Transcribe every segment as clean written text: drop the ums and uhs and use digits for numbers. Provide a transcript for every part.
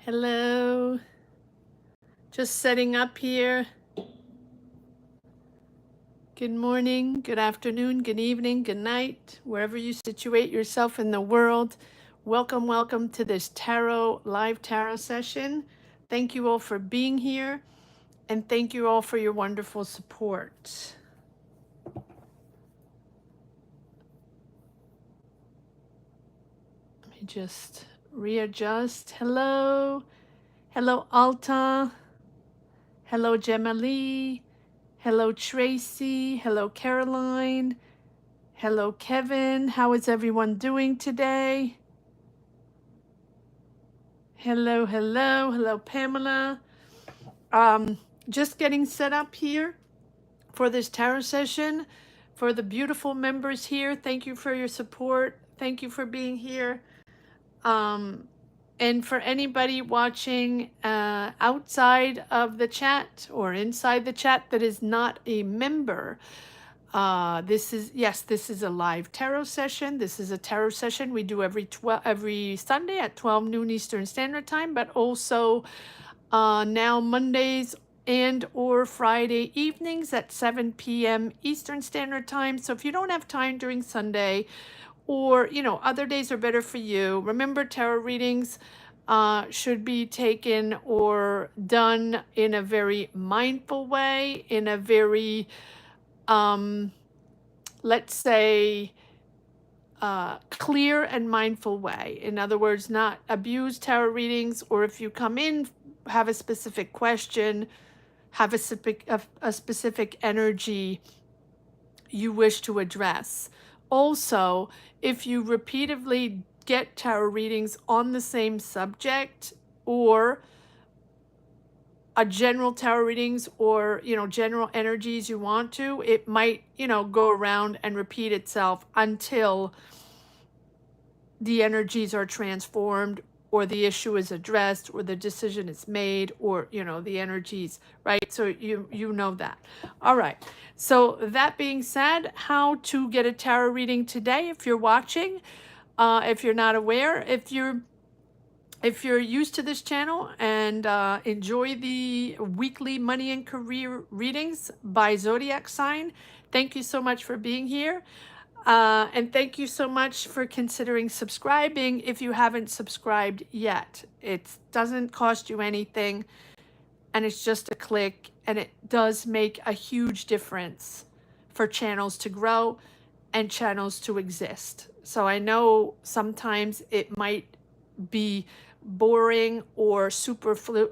Hello. Just setting up here. Good morning, good afternoon, good evening, good night, wherever you situate yourself in the world. Welcome to this live tarot session. Thank you all for being here, and thank you all for your wonderful support. Let me just readjust. Hello. Hello, Alta. Hello, Gemma Lee. Hello, Tracy. Hello, Caroline. Hello, Kevin. How is everyone doing today? Hello, Pamela. Just getting set up here for this tarot session. For the beautiful members here, thank you for your support. Thank you for being here. And for anybody watching outside of the chat or inside the chat that is not a member, this is a live tarot session. This is a tarot session we do every Sunday at 12 noon Eastern Standard Time, but also now Mondays and or Friday evenings at 7 p.m. Eastern Standard Time. So if you don't have time during Sunday, or other days are better for you, remember tarot readings should be taken or done in a very mindful way, in a very let's say, clear and mindful way. In other words, not abuse tarot readings, or if you come in, have a specific question, have a specific energy you wish to address. Also, if you repeatedly get tarot readings on the same subject, or a general tarot readings, or general energies you want to, it might go around and repeat itself until the energies are transformed, or the issue is addressed, or the decision is made, or the energies, right? So you know that. All right, so that being said, how to get a tarot reading today, if you're watching, if you're not aware, if you're used to this channel and enjoy the weekly money and career readings by zodiac sign, thank you so much for being here. And thank you so much for considering subscribing if you haven't subscribed yet. It doesn't cost you anything, and it's just a click, and it does make a huge difference for channels to grow and channels to exist. So I know sometimes it might be boring or superfluous,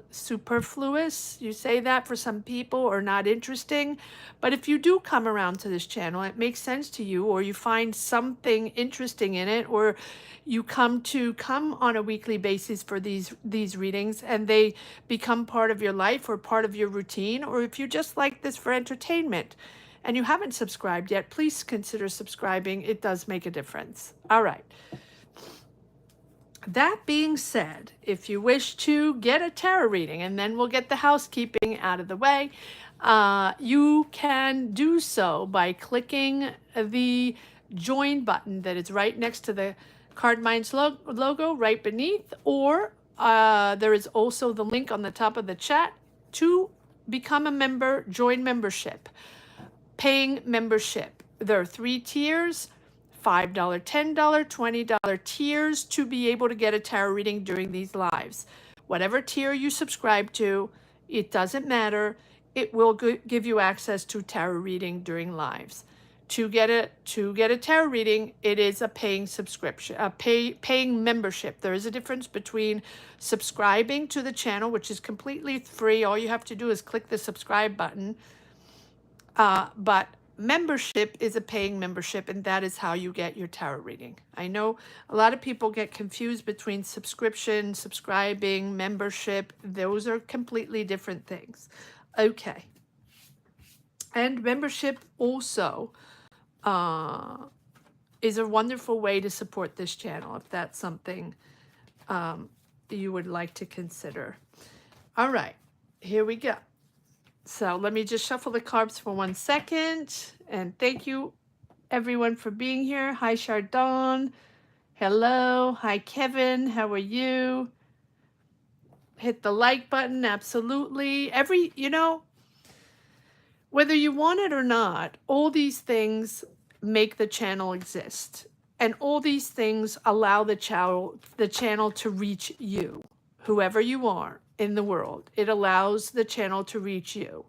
you say that for some people, or not interesting. But if you do come around to this channel, it makes sense to you, or you find something interesting in it, or you come on a weekly basis for these readings, and they become part of your life or part of your routine, or if you just like this for entertainment and you haven't subscribed yet, please consider subscribing. It does make a difference. All right. That being said, if you wish to get a tarot reading, and then we'll get the housekeeping out of the way, you can do so by clicking the join button that is right next to the Card Minds logo right beneath, or there is also the link on the top of the chat to become a member, join membership, paying membership. There are 3 tiers. $5, $10, $20 tiers to be able to get a tarot reading during these lives. Whatever tier you subscribe to, it doesn't matter. It will give you access to tarot reading during lives. To get a tarot reading, it is a paying subscription, paying membership. There is a difference between subscribing to the channel, which is completely free. All you have to do is click the subscribe button. But membership is a paying membership, and that is how you get your tarot reading. I know a lot of people get confused between subscription, subscribing, membership. Those are completely different things. Okay. And membership also is a wonderful way to support this channel, if that's something you would like to consider. All right, here we go. So let me just shuffle the cards for 1 second. And thank you, everyone, for being here. Hi, Chardon. Hello. Hi, Kevin. How are you? hit the like button. Absolutely. Whether you want it or not, all these things make the channel exist. And all these things allow the channel to reach you, whoever you are in the world. It allows the channel to reach you.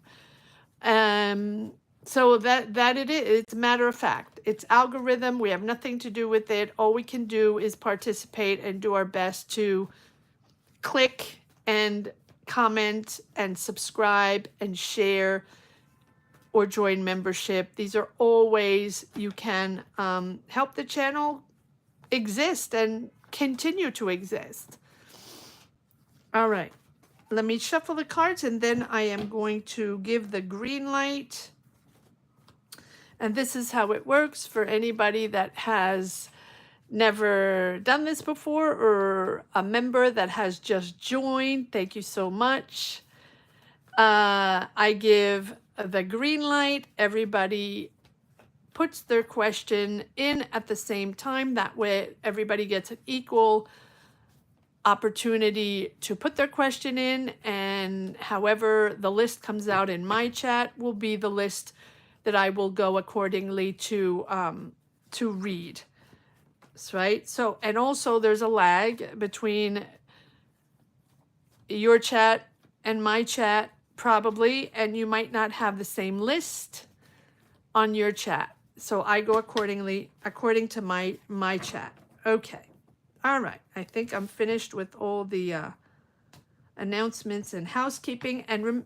Um, so that it is, it's a matter of fact. It's algorithm. We have nothing to do with it. All we can do is participate and do our best to click and comment and subscribe and share or join membership. These are all ways you can help the channel exist and continue to exist. All right, let me shuffle the cards and then I am going to give the green light. And this is how it works for anybody that has never done this before or a member that has just joined. Thank you so much. I give the green light. Everybody puts their question in at the same time. That way everybody gets an equal opportunity to put their question in, and however the list comes out in my chat will be the list that I will go accordingly to read. That's right. So, and also there's a lag between your chat and my chat probably, and you might not have the same list on your chat. So I go according to my chat. Okay. All right. I think I'm finished with all the announcements and housekeeping. And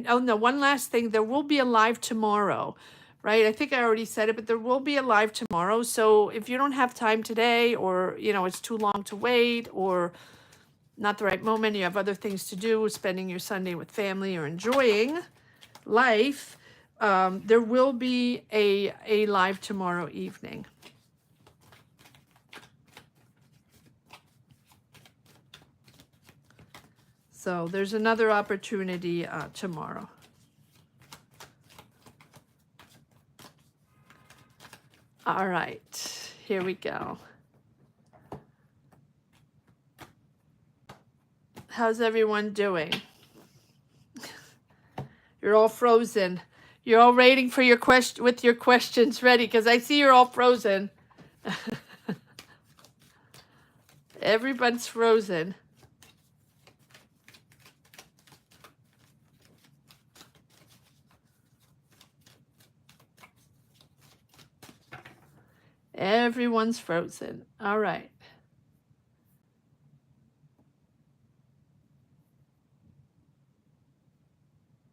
oh no, one last thing. There will be a live tomorrow, right? I think I already said it, but there will be a live tomorrow. So if you don't have time today, or it's too long to wait, or not the right moment, you have other things to do, spending your Sunday with family or enjoying life, there will be a live tomorrow evening. So there's another opportunity tomorrow. All right, here we go. How's everyone doing? You're all frozen. You're all waiting for your question with your questions ready, because I see you're all frozen. Everyone's frozen. Everyone's frozen. All right.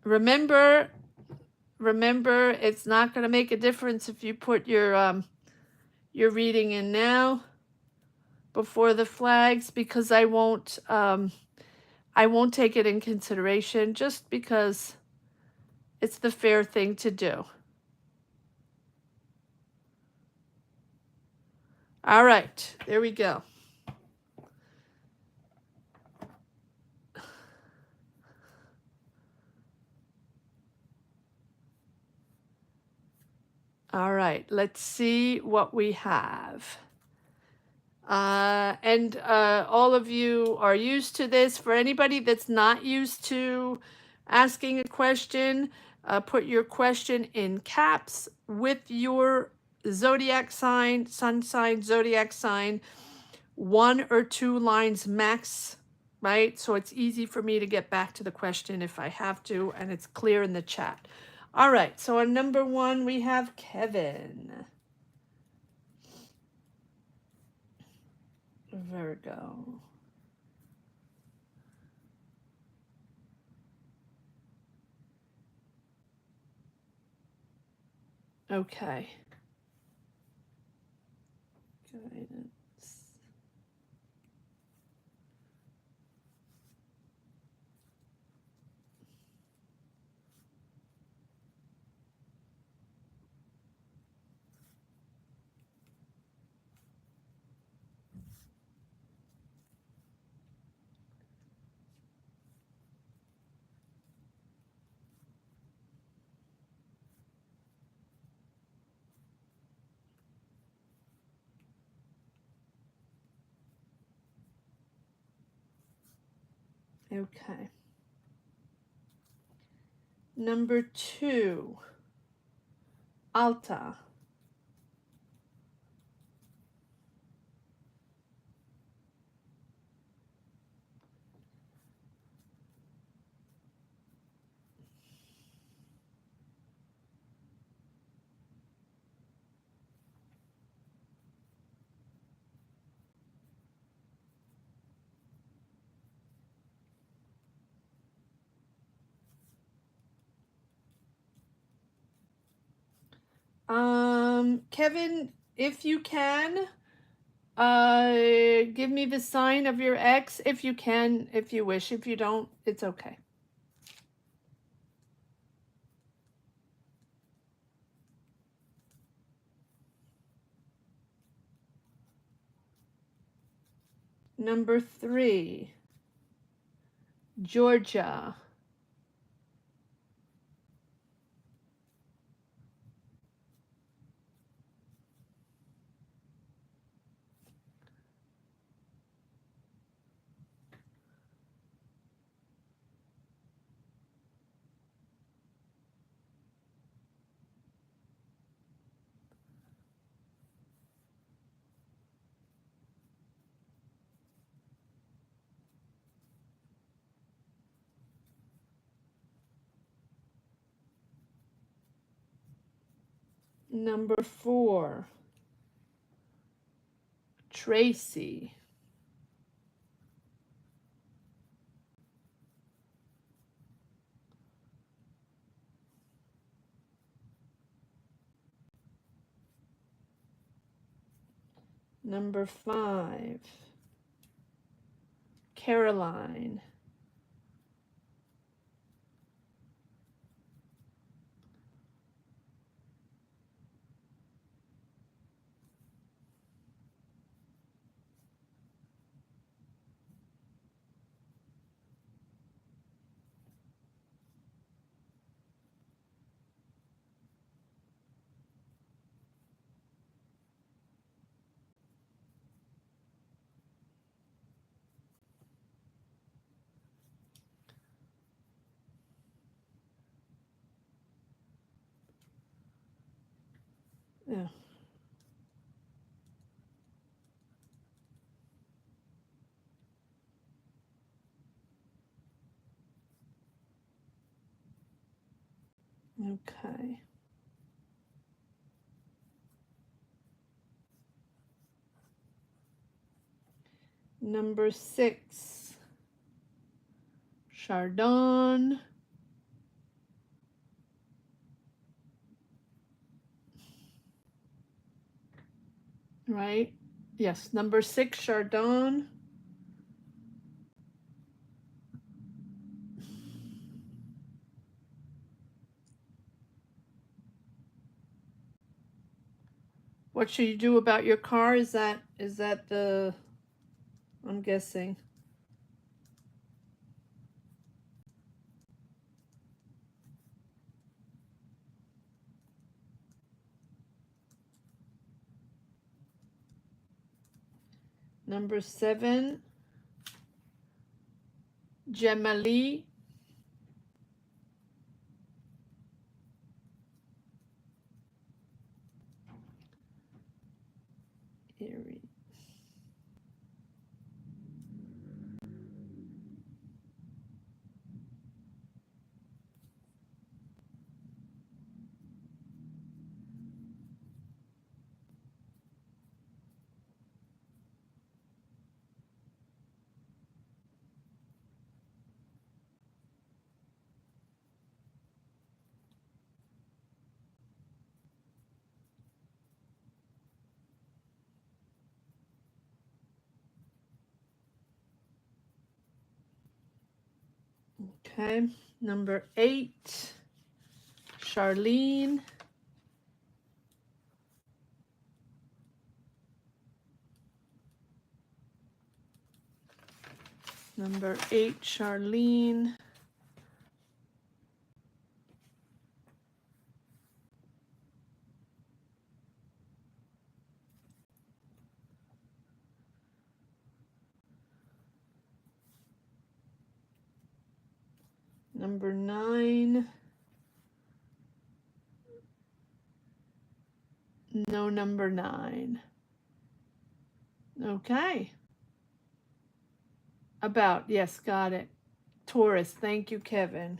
Remember, it's not going to make a difference if you put your reading in now before the flags, because I won't take it in consideration, just because it's the fair thing to do. All right, there we go. All right, let's see what we have. And all of you are used to this. For anybody that's not used to asking a question, put your question in caps with your zodiac sign, sun sign, zodiac sign, 1 or 2 lines max, right? So it's easy for me to get back to the question if I have to, and it's clear in the chat. All right, so on number 1, we have Kevin. Virgo. Okay. Guidance. Okay. Number 2, alta. Kevin, if you can, give me the sign of your X if you can, if you wish. If you don't, it's okay. Number 3, Georgia. Number 4, Tracy. Number 5, Caroline. Yeah. Okay. Number 6, Chardon. Right? Yes, number 6, Chardon. What should you do about your car? Is that the, I'm guessing. Number 7, Gemali. Erie. Okay. Number 8, Charlene. Number 8, Charlene. Number 9. No number 9. Okay. About, yes, got it. Taurus, thank you, Kevin.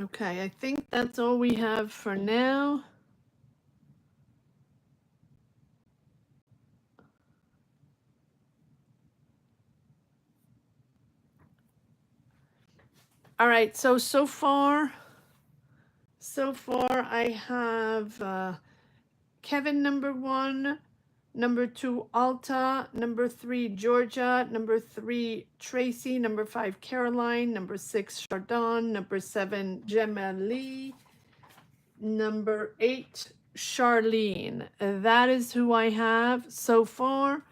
Okay, I think that's all we have for now. All right, so far I have Kevin number 1, number 2 Alta, number 3 Georgia, number 3 Tracy, number 5 Caroline, number 6 Chardon, number 7 Gemma Lee, number 8 Charlene. That is who I have so far.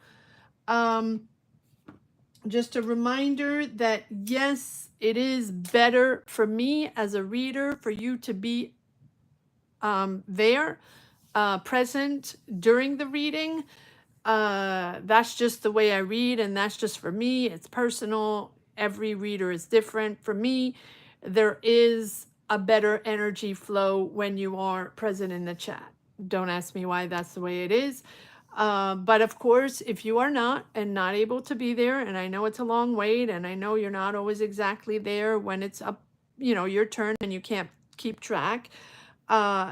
Just a reminder that yes, it is better for me as a reader for you to be there, present during the reading. That's just the way I read, and that's just for me. It's personal. Every reader is different. For me, there is a better energy flow when you are present in the chat. Don't ask me why that's the way it is. But of course, if you are not able to be there, and I know it's a long wait, and I know you're not always exactly there when it's up, your turn, and you can't keep track,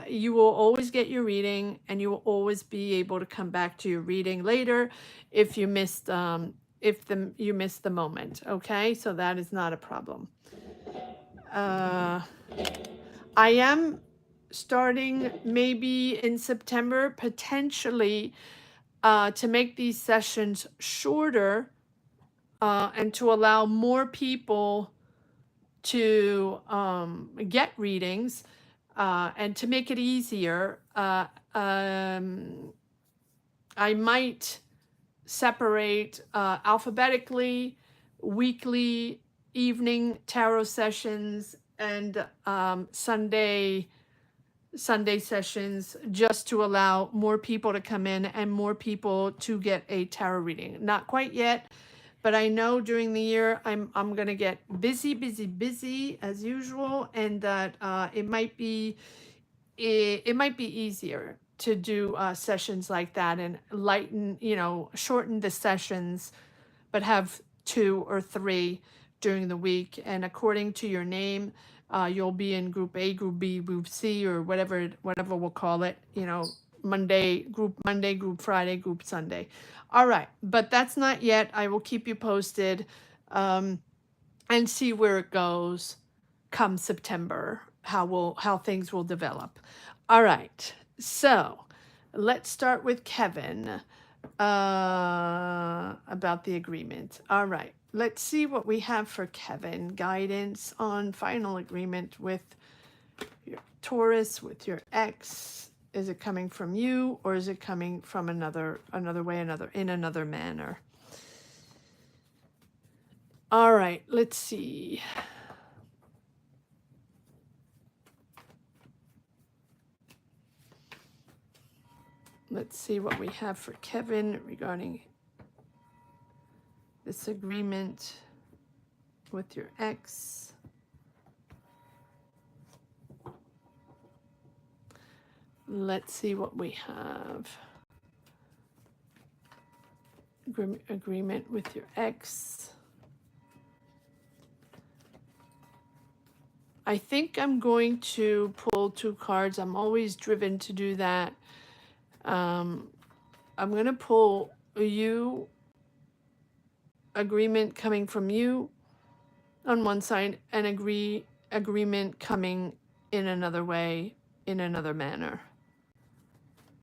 you will always get your reading, and you will always be able to come back to your reading later if you missed you missed the moment. Okay, so that is not a problem. I am starting maybe in September potentially to make these sessions shorter and to allow more people to get readings and to make it easier. I might separate alphabetically weekly evening tarot sessions and Sunday sessions, just to allow more people to come in and more people to get a tarot reading. Not quite yet, but I know during the year I'm going to get busy as usual, and that it might be easier to do sessions like that and lighten, shorten the sessions, but have 2 or 3 during the week. And according to your name, you'll be in group A, group B, group C, or whatever we'll call it, group Monday, group Friday, group Sunday. All right, but that's not yet. I will keep you posted and see where it goes come September, how things will develop. All right, so let's start with Kevin about the agreement. All right, let's see what we have for Kevin. Guidance on final agreement with your Taurus, with your ex. Is it coming from you, or is it coming from another way, in another manner? All right, let's see. Let's see what we have for Kevin regarding this agreement with your ex. Let's see what we have. Agreement with your ex. I think I'm going to pull 2 cards. I'm always driven to do that. I'm going to pull you, agreement coming from you on one side, and agreement coming in another way, in another manner.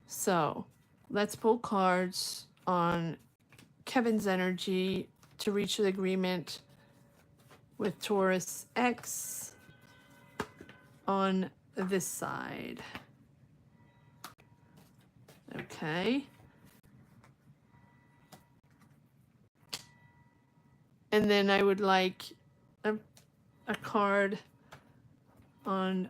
So let's pull cards on Kevin's energy to reach the agreement with Taurus X on this side. Okay. And then I would like a card on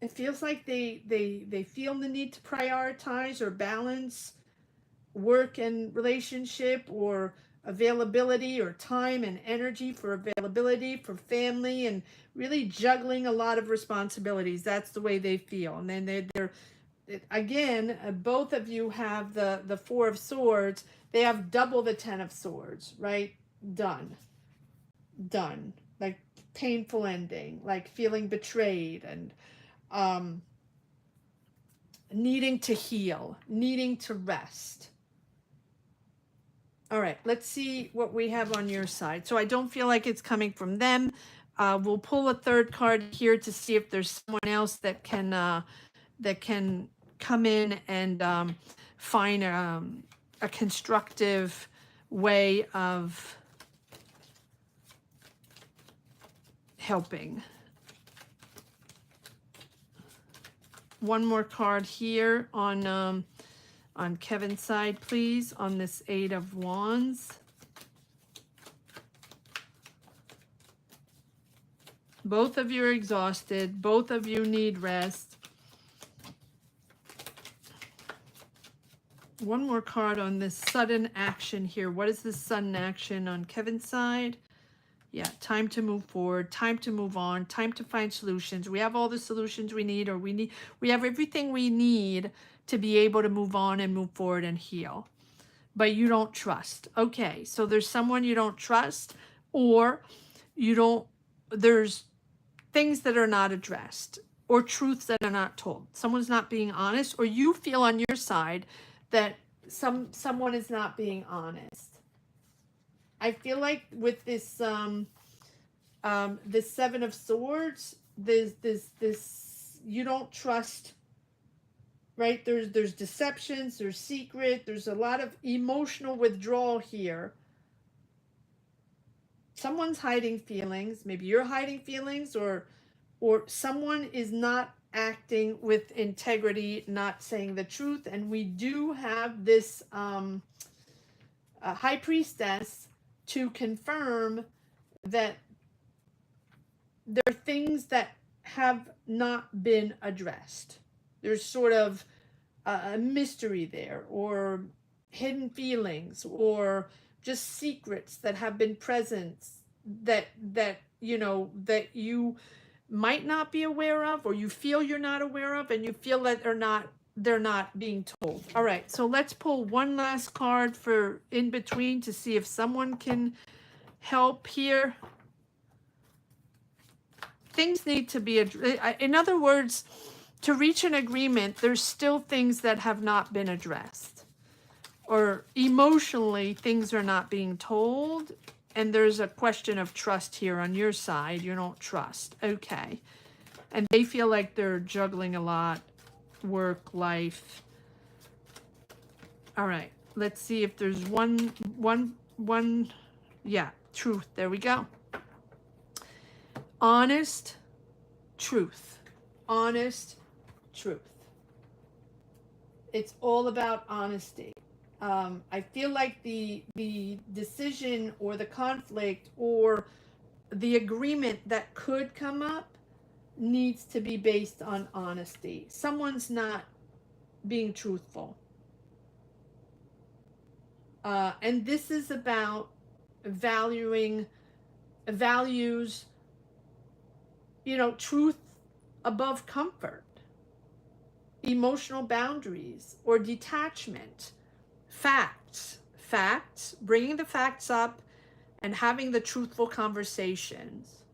It feels like they feel the need to prioritize or balance work and relationship, or availability or time and energy for availability for family, and really juggling a lot of responsibilities. That's the way they feel. And then they're again, both of you have the Four of Swords. They have double the Ten of Swords, right? Done. Done. Like painful ending, like feeling betrayed, and um needing to heal, needing to rest. All right, let's see what we have on your side. So I don't feel like it's coming from them. We'll pull a third card here to see if there's someone else that can come in and find a constructive way of helping. One more card here on Kevin's side, please, on this Eight of Wands. Both of you are exhausted. Both of you need rest. One more card on this sudden action here. What is this sudden action on Kevin's side? Yeah, time to move forward, time to move on, time to find solutions. We have all the solutions we need, or we have everything we need to be able to move on and move forward and heal. But you don't trust. Okay, so there's someone you don't trust, or there's things that are not addressed, or truths that are not told. Someone's not being honest, or you feel on your side that someone is not being honest. I feel like with this this Seven of Swords, this you don't trust, right? There's deceptions, there's secret, there's a lot of emotional withdrawal here. Someone's hiding feelings. Maybe you're hiding feelings, or someone is not acting with integrity, not saying the truth. And we do have this High Priestess to confirm that there are things that have not been addressed. There's sort of a mystery there, or hidden feelings, or just secrets that have been present that you might not be aware of, or you feel you're not aware of, and you feel that they're not being told. All right, so let's pull one last card for in between to see if someone can help here. Things need to be, in other words, to reach an agreement, there's still things that have not been addressed. Or emotionally, things are not being told. And there's a question of trust here on your side. You don't trust. Okay. And they feel like they're juggling a lot. Work, life. All right. Let's see if there's one. Yeah, truth. There we go. Honest truth. Honest truth. It's all about honesty. I feel like the decision, or the conflict, or the agreement that could come up needs to be based on honesty. Someone's not being truthful. And this is about values, truth above comfort, emotional boundaries, or detachment. Facts, bringing the facts up and having the truthful conversations.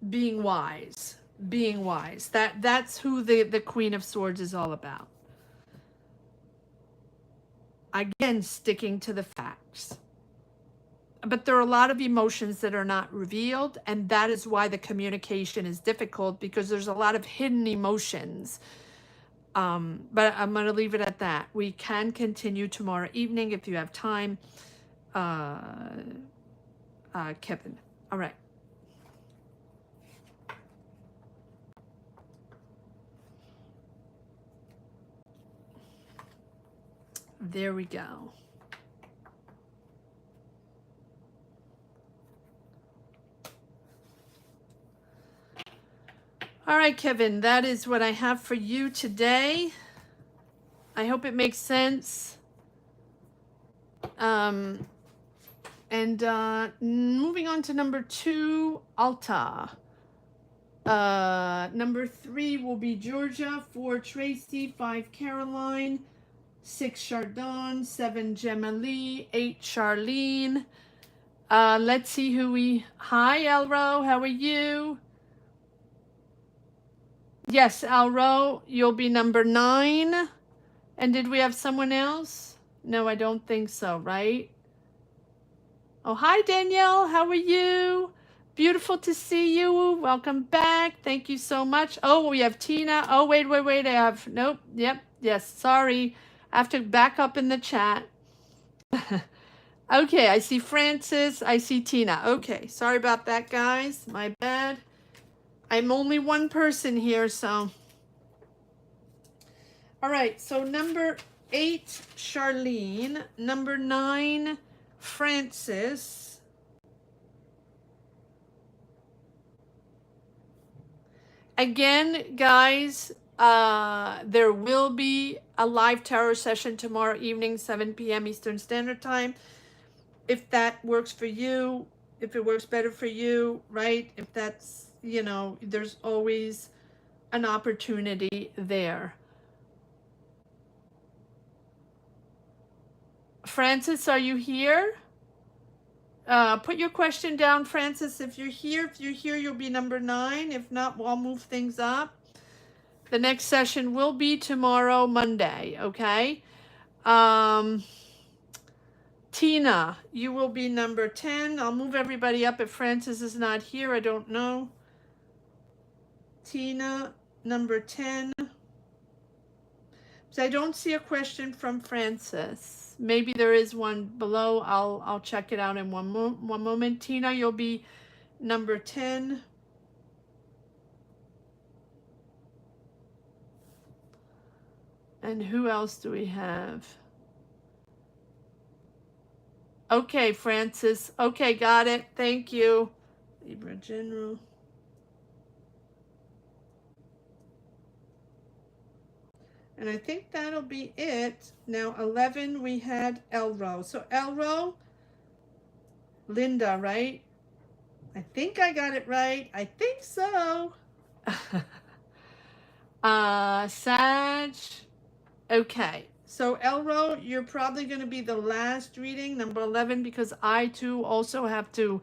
Being wise. That's who the Queen of Swords is all about. Again, sticking to the facts. But there are a lot of emotions that are not revealed, and that is why the communication is difficult, because there's a lot of hidden emotions. But I'm going to leave it at that. We can continue tomorrow evening if you have time. Kevin. All right. There we go. All right, Kevin, that is what I have for you today. I hope it makes sense. And moving on to number 2, Alta. Number 3 will be Georgia, 4 Tracy, 5 Caroline, 6 Chardon, 7 Gemma-Lee, 8 Charlene. Let's see who we... Hi, Elro, how are you? Yes, Elro, you'll be number 9. And did we have someone else? No, I don't think so, right? Oh, hi, Danielle. How are you? Beautiful to see you. Welcome back. Thank you so much. Oh, we have Tina. Oh, wait. I have, nope. Yep. Yes. Sorry. I have to back up in the chat. Okay. I see Francis. I see Tina. Okay. Sorry about that, guys. My bad. I'm only one person here, so. All right. So number 8, Charlene. Number 9, Francis. Again, guys, there will be a live tarot session tomorrow evening, 7 p.m. Eastern Standard Time. If that works for you, if it works better for you, right? If that's, you know, there's always an opportunity there. Francis, are you here? Put your question down, Francis, if you're here. If you're here, you'll be number 9. If not, we'll move things up. The next session will be tomorrow, Monday, okay? Tina, you will be number 10. I'll move everybody up if Francis is not here. I don't know. Tina, number 10. So I don't see a question from Francis. Maybe there is one below. I'll check it out in one moment. Tina, you'll be number 10. And who else do we have? Okay, Francis. Okay, got it. Thank you. Libra General. And I think that'll be it. Now, 11, we had Elro. So, Elro, Linda, right? I think I got it right. I think so. Sag. Okay. So, Elro, you're probably going to be the last reading, number 11, because I, too, also have to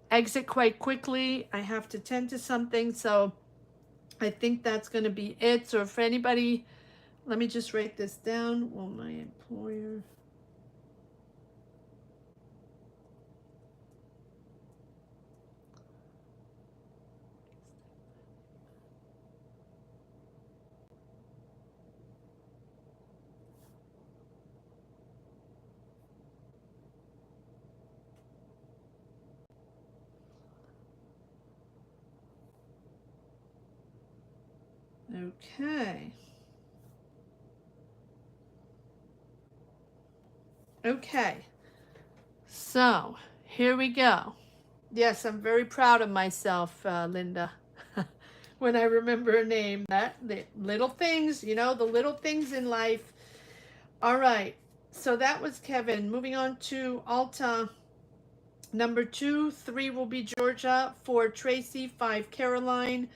exit quite quickly. I have to tend to something. So, I think that's going to be it. So, if anybody... Let me just write this down. Well, my employer. Okay. Okay. So, here we go. Yes, I'm very proud of myself, Linda. When I remember a name, the little things, you know, the little things in life. All right. So that was Kevin. Moving on to Alta. Number 2, 3 will be Georgia. 4, Tracy. 5, Caroline.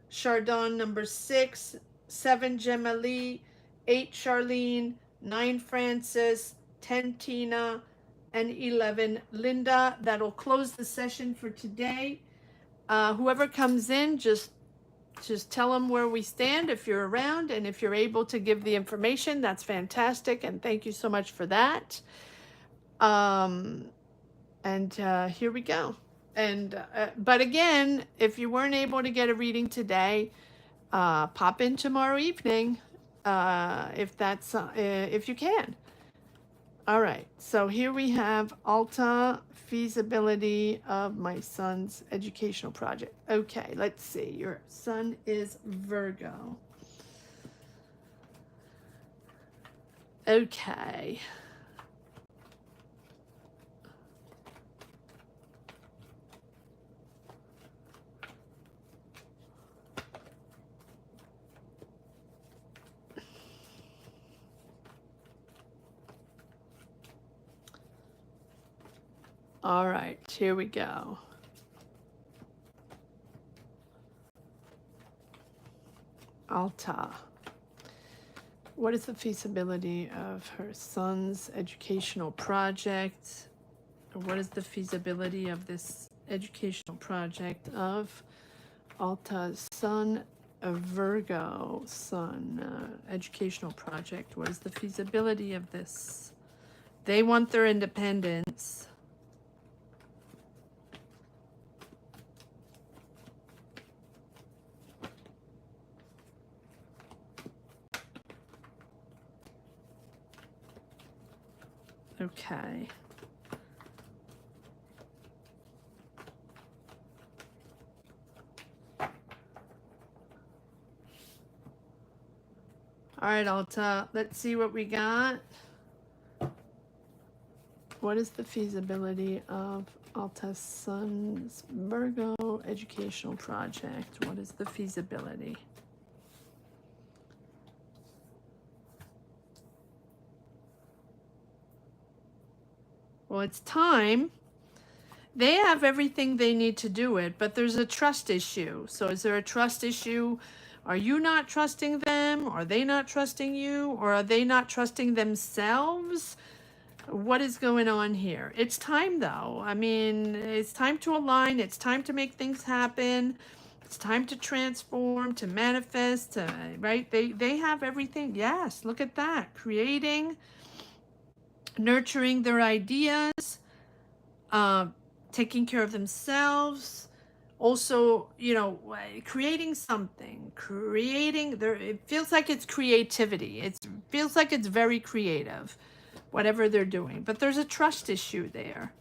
Chardon, number 6. 7, Gemma-Lee. 8, Charlene. 9, Francis. 10, Tina. And 11, Linda. That'll close the session for today. Whoever comes in, just tell them where we stand if you're around, and if you're able to give the information, that's fantastic, and thank you so much for that. And here we go. And but again, if you weren't able to get a reading today, pop in tomorrow evening if you can. All right, so here we have Alta, feasibility of my son's educational project. Okay, let's see. Your son is Virgo. Okay. All right, here we go. Alta. What is the feasibility of her son's educational project? What is the feasibility of this educational project of Alta's son, a Virgo son, educational project? What is the feasibility of this? They want their independence. Okay. All right, Alta, let's see what we got. What is the feasibility of Alta's son's Virgo educational project? What is the feasibility? Well, it's time. They have everything they need to do it, but there's a trust issue. So is there a trust issue? Are you not trusting them? Are they not trusting you? Or are they not trusting themselves? What is going on here? It's time, though. I mean, it's time to align. It's time to make things happen. It's time to transform, to manifest, right? They have everything. Yes, look at that. Creating, nurturing their ideas, taking care of themselves, also, you know, creating something, creating there. It feels like it's creativity. It feels like it's very creative, whatever they're doing. But there's a trust issue there.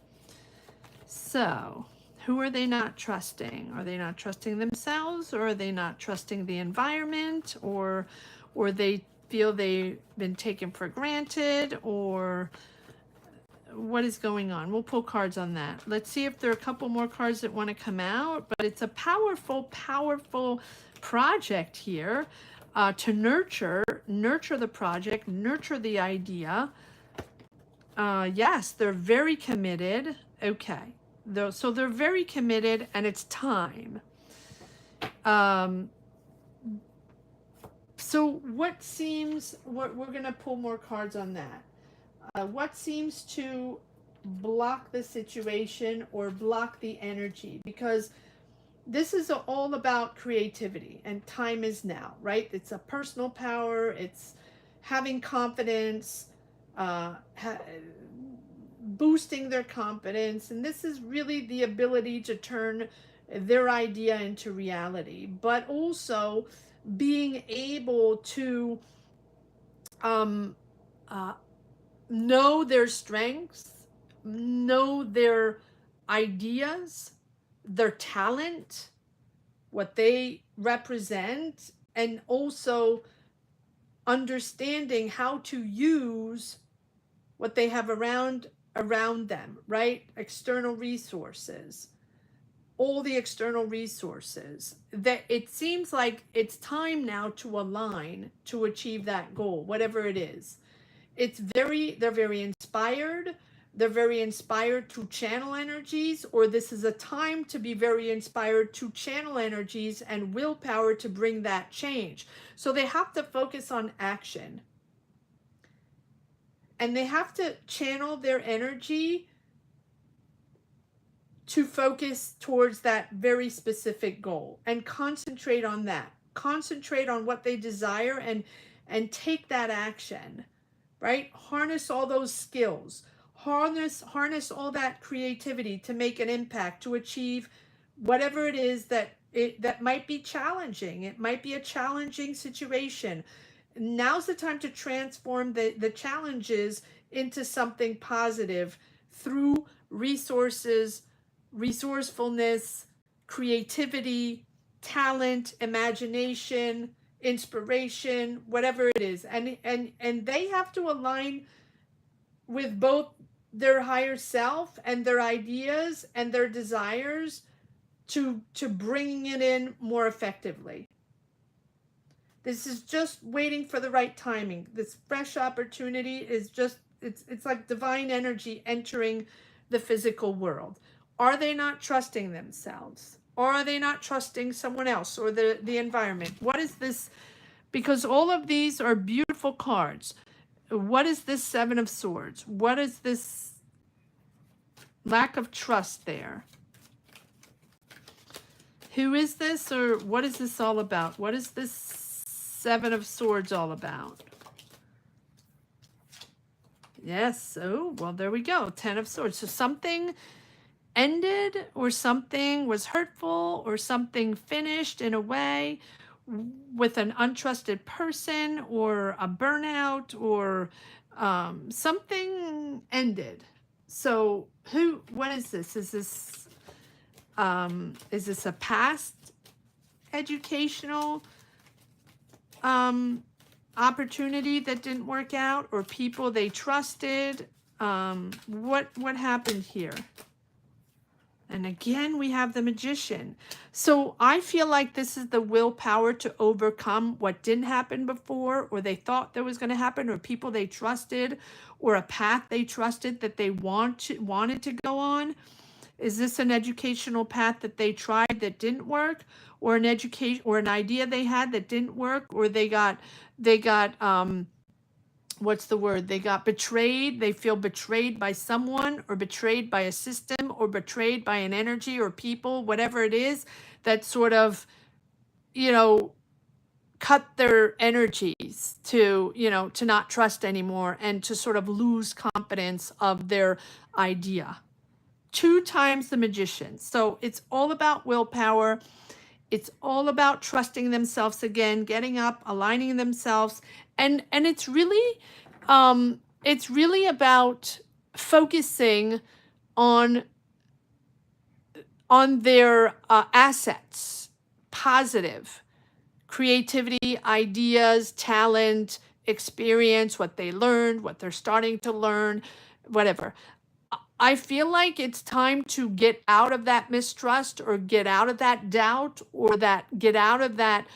So, who are they not trusting? Are they not trusting themselves, or are they not trusting the environment, or they feel they've been taken for granted, or what is going on? We'll pull cards on that. Let's see if there are a couple more cards that want to come out, but it's a powerful, powerful project here to nurture the project, nurture the idea. Yes, they're very committed. Okay. So they're very committed, and it's time. So what we're going to pull more cards on that. What seems to block the situation or block the energy? Because this is all about creativity, and time is now, right? It's a personal power. It's having confidence, boosting their confidence. And this is really the ability to turn their idea into reality, but also being able to know their strengths, know their ideas, their talent, what they represent, and also understanding how to use what they have around them, right? External resources, all the external resources. That it seems like it's time now to align to achieve that goal, whatever it is. They're very inspired. They're very inspired to channel energies, or this is a time to be very inspired to channel energies and willpower to bring that change. So they have to focus on action. And they have to channel their energy to focus towards that very specific goal and concentrate on that. Concentrate on what they desire and take that action. Right? Harness all those skills. Harness all that creativity to make an impact, to achieve whatever it is that might be challenging. It might be a challenging situation. Now's the time to transform the challenges into something positive through resources, resourcefulness, creativity, talent, imagination, inspiration, whatever it is. And they have to align with both their higher self and their ideas and their desires to bringing it in more effectively. This is just waiting for the right timing. This fresh opportunity is just, it's like divine energy entering the physical world? Are they not trusting themselves? Or are they not trusting someone else or the environment? What is this? Because all of these are beautiful cards. What is this Seven of Swords? What is this lack of trust there? Who is this, or what is this all about? What is this Seven of Swords all about? Yes. Oh, well, there we go. Ten of Swords. So something ended, or something was hurtful, or something finished in a way with an untrusted person, or a burnout, or something ended. So what is this? Is this a past educational opportunity that didn't work out, or people they trusted? What happened here? And again, we have the Magician. So I feel like this is the willpower to overcome what didn't happen before, or they thought there was going to happen, or people they trusted, or a path they trusted that they wanted to go on. Is this an educational path that they tried that didn't work, or an education, or an idea they had that didn't work, or they got what's the word? They got betrayed. They feel betrayed by someone, or betrayed by a system, or betrayed by an energy or people, whatever it is that sort of, cut their energies to, to not trust anymore, and to sort of lose confidence of their idea. 2 times the Magician. So it's all about willpower. It's all about trusting themselves again, getting up, aligning themselves. And it's really about focusing on their assets, positive, creativity, ideas, talent, experience, what they learned, what they're starting to learn, whatever. I feel like it's time to get out of that mistrust, or get out of that doubt, or get out of that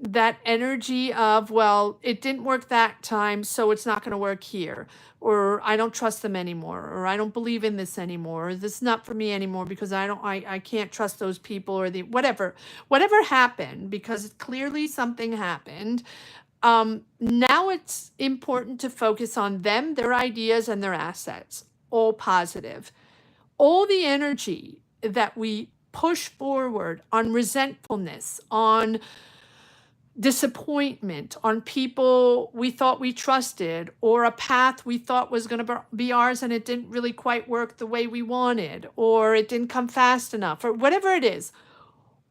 that energy of, well, it didn't work that time, so it's not going to work here, or I don't trust them anymore, or I don't believe in this anymore, or this is not for me anymore because I can't trust those people, or whatever happened, because clearly something happened. Now it's important to focus on them, their ideas, and their assets. All positive. All the energy that we push forward on resentfulness, on disappointment, on people we thought we trusted, or a path we thought was going to be ours and it didn't really quite work the way we wanted, or it didn't come fast enough, or whatever it is.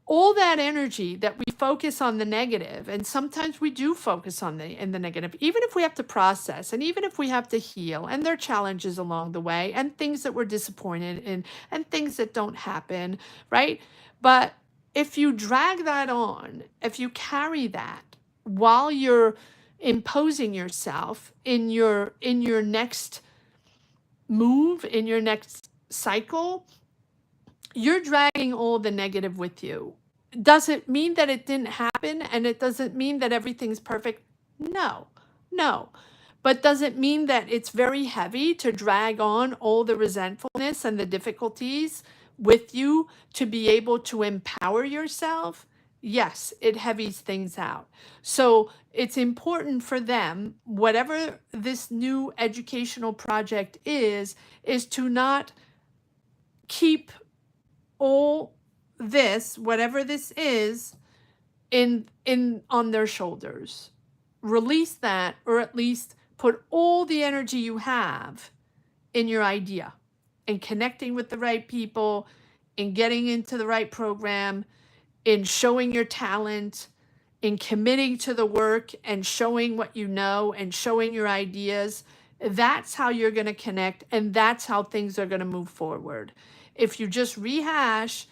All that energy that we focus on the negative, and sometimes we do focus on the negative, even if we have to process, and even if we have to heal, and there are challenges along the way, and things that we're disappointed in, and things that don't happen, right? But if you drag that on, if you carry that while you're imposing yourself in your next move, in your next cycle, you're dragging all the negative with you. Does it mean that it didn't happen, and it doesn't mean that everything's perfect? No. But does it mean that it's very heavy to drag on all the resentfulness and the difficulties with you to be able to empower yourself? Yes, it heavies things out. So it's important for them, whatever this new educational project is to not keep all this, whatever this is, in on their shoulders. Release that, or at least put all the energy you have in your idea, in connecting with the right people, in getting into the right program, in showing your talent, in committing to the work and showing what you know and showing your ideas. That's how you're going to connect, and that's how things are going to move forward. If you just rehash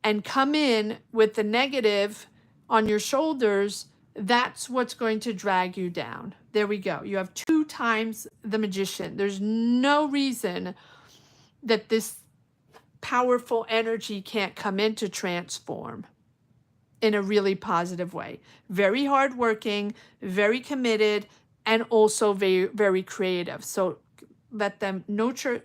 and come in with the negative on your shoulders, that's what's going to drag you down. There we go. You have 2 times the Magician. There's no reason that this powerful energy can't come in to transform in a really positive way. Very hardworking, very committed, and also very, very creative. So let them nurture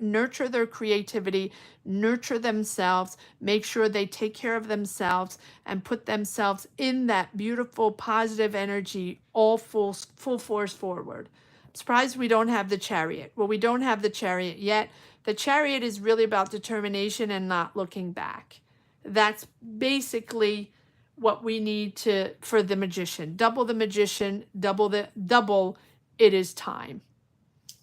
their creativity, nurture themselves, make sure they take care of themselves and put themselves in that beautiful positive energy, all full force forward. I'm surprised we don't have the Chariot. Well, we don't have the Chariot yet. The Chariot is really about determination and not looking back. That's basically what we need to for the Magician. Double the Magician, double it is time.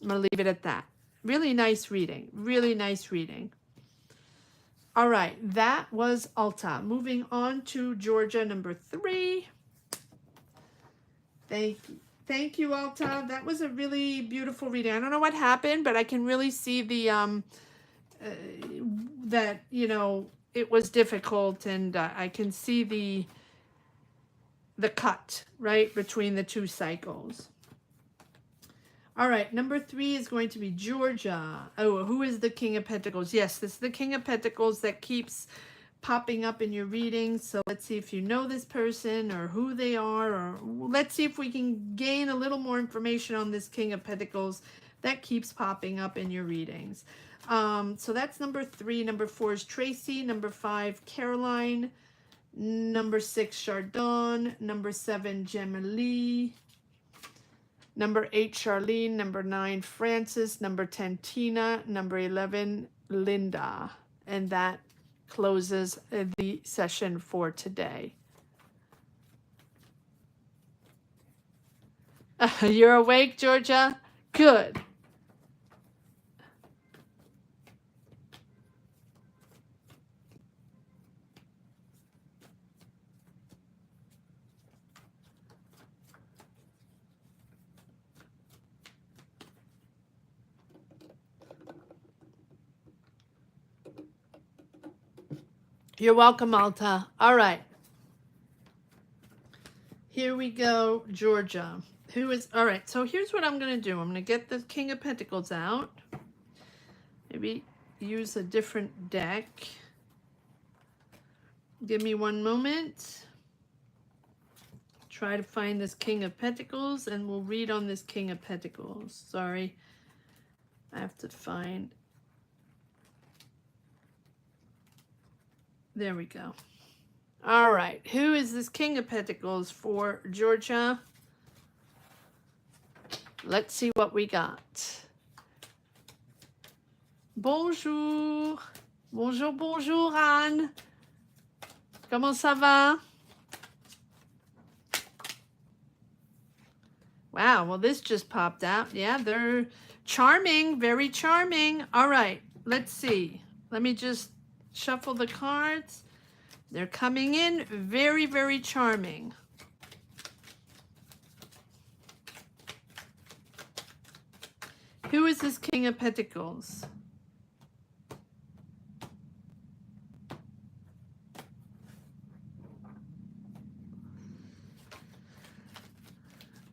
I'm going to leave it at that. Really nice reading. Really nice reading. All right, that was Alta. Moving on to Georgia, number 3. Thank you, Alta. That was a really beautiful reading. I don't know what happened, but I can really see the that, you know, it was difficult, and I can see the cut, right, between the 2 cycles. All right, number 3 is going to be Georgia. Oh, who is the King of Pentacles? Yes, this is the King of Pentacles that keeps popping up in your readings. So let's see if you know this person or who they are, or let's see if we can gain a little more information on this King of Pentacles that keeps popping up in your readings. So that's number 3. Number 4 is Tracy. Number 5, Caroline. Number 6, Chardon. Number 7, Gemma-Lee. Number 8, Charlene. Number 9, Francis. Number 10, Tina. Number 11, Linda. And that closes the session for today. You're awake, Georgia? Good. You're welcome, Alta. All right. Here we go, Georgia. All right, so here's what I'm going to do. I'm going to get the King of Pentacles out. Maybe use a different deck. Give me one moment. Try to find this King of Pentacles, and we'll read on this King of Pentacles. Sorry. I have to find... There we go. All right. Who is this King of Pentacles for Georgia? Let's see what we got. Bonjour. Bonjour, bonjour, Anne. Comment ça va? Wow, well, this just popped out. Yeah, they're charming, very charming. All right, let's see. Let me just shuffle the cards. They're coming in very, very charming. Who is this King of Pentacles?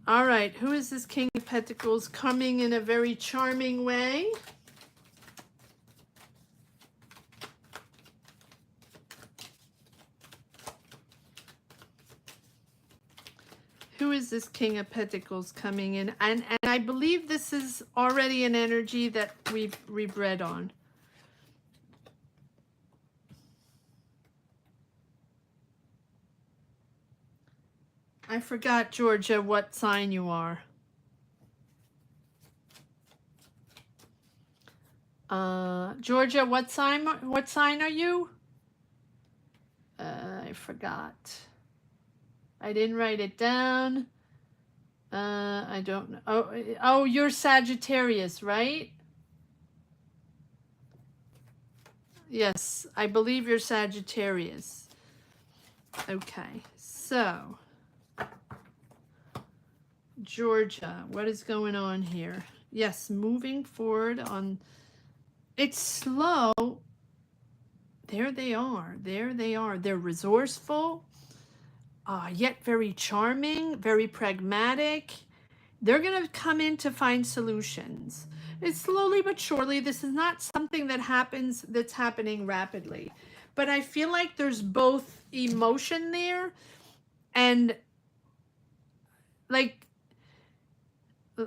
All right, who is this King of Pentacles coming in a very charming way? Who is this King of Pentacles coming in? And I believe this is already an energy that we've read on. I forgot, Georgia, what sign you are. Georgia, what sign are you? I forgot. I didn't write it down. I don't know. Oh, you're Sagittarius, right? Yes, I believe you're Sagittarius. Okay, so Georgia, what is going on here? Yes, moving forward on... It's slow. There they are. There they are. They're resourceful, yet very charming, very pragmatic. They're going to come in to find solutions. It's slowly but surely. This is not something that happens, that's happening rapidly. But I feel like there's both emotion there and like...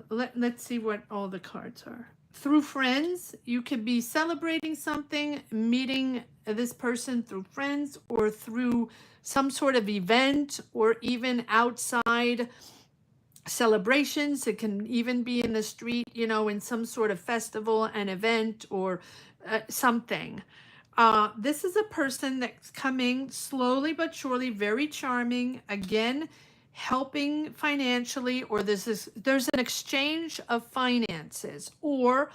Let's see what all the cards are. through friends. You could be celebrating something, meeting this person through friends or through some sort of event or even outside celebrations. It can even be in the street, you know, in some sort of festival, an event, or something. This is a person that's coming slowly but surely, very charming. Again, helping financially, or there's an exchange of finances, or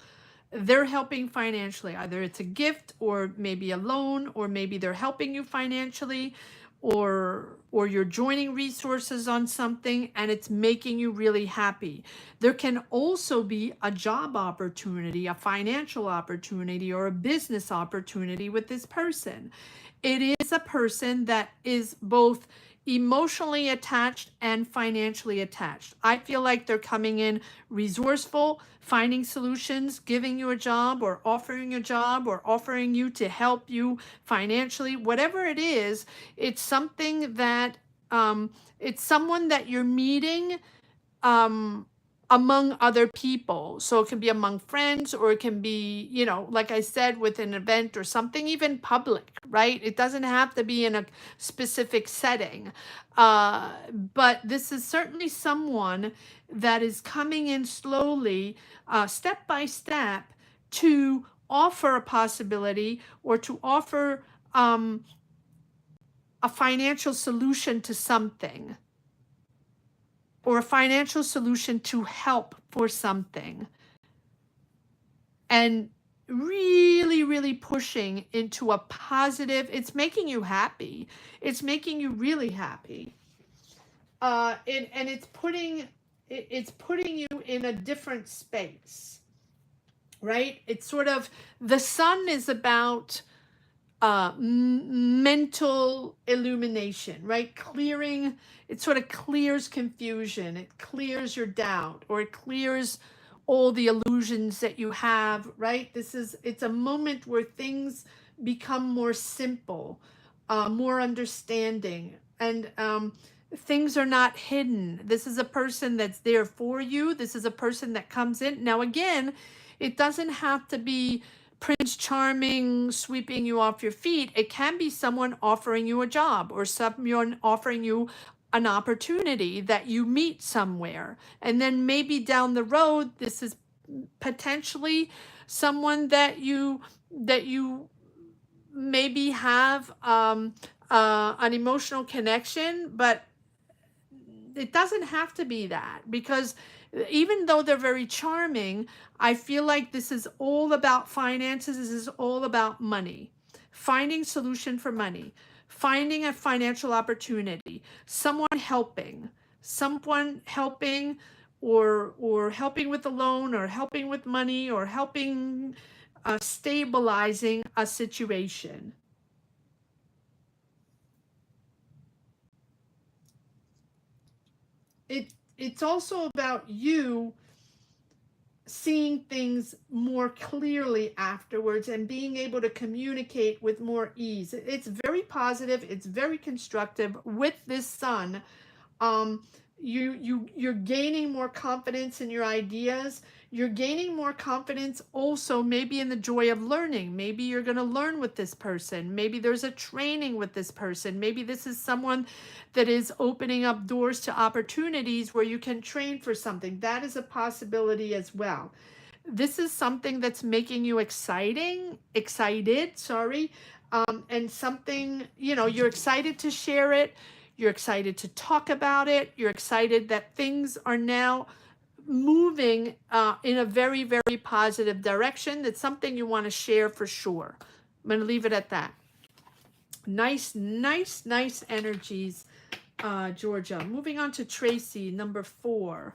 they're helping financially. Either it's a gift or maybe a loan, or maybe they're helping you financially, or you're joining resources on something and it's making you really happy. There can also be a job opportunity, a financial opportunity, or a business opportunity with this person. It is a person that is both emotionally attached and financially attached. I feel like they're coming in resourceful, finding solutions, giving you a job or offering a job or offering you to help you financially. Whatever it is, it's something that it's someone that you're meeting um among other people. So it can be among friends, or it can be, you know, like I said, with an event or something, even public, right? It doesn't have to be in a specific setting. But this is certainly someone that is coming in slowly, step by step, to offer a possibility or to offer a financial solution to something, or a financial solution to help for something, and really, really pushing into a positive. It's making you happy. It's making you really happy. And it's putting you in a different space, right? It's sort of, the sun is about mental illumination, right? Clearing, it sort of clears confusion, it clears your doubt, or it clears all the illusions that you have, right? It's a moment where things become more simple, more understanding, and things are not hidden. This is a person that's there for you. This is a person that comes in. Now, again, it doesn't have to be Prince Charming sweeping you off your feet. It can be someone offering you a job, or someone offering you an opportunity that you meet somewhere. And then maybe down the road, this is potentially someone that you maybe have an emotional connection, but it doesn't have to be that, because even though they're very charming, I feel like this is all about finances. This is all about money, finding solution for money, finding a financial opportunity, someone helping, or helping with a loan, or helping with money, or helping stabilizing a situation. It's also about you seeing things more clearly afterwards and being able to communicate with more ease. It's very positive, it's very constructive with this sun. um you're gaining more confidence in your ideas. You're gaining more confidence also, maybe in the joy of learning. Maybe you're going to learn with this person. Maybe there's a training with this person. Maybe this is someone that is opening up doors to opportunities where you can train for something. That is a possibility as well. This is something that's making you excited, sorry. And something, you know, you're excited to share it. You're excited to talk about it. You're excited that things are now moving in a very, very positive direction. That's something you want to share for sure. I'm going to leave it at that. Nice, nice, nice energies, Georgia. Moving on to Tracy, number 4.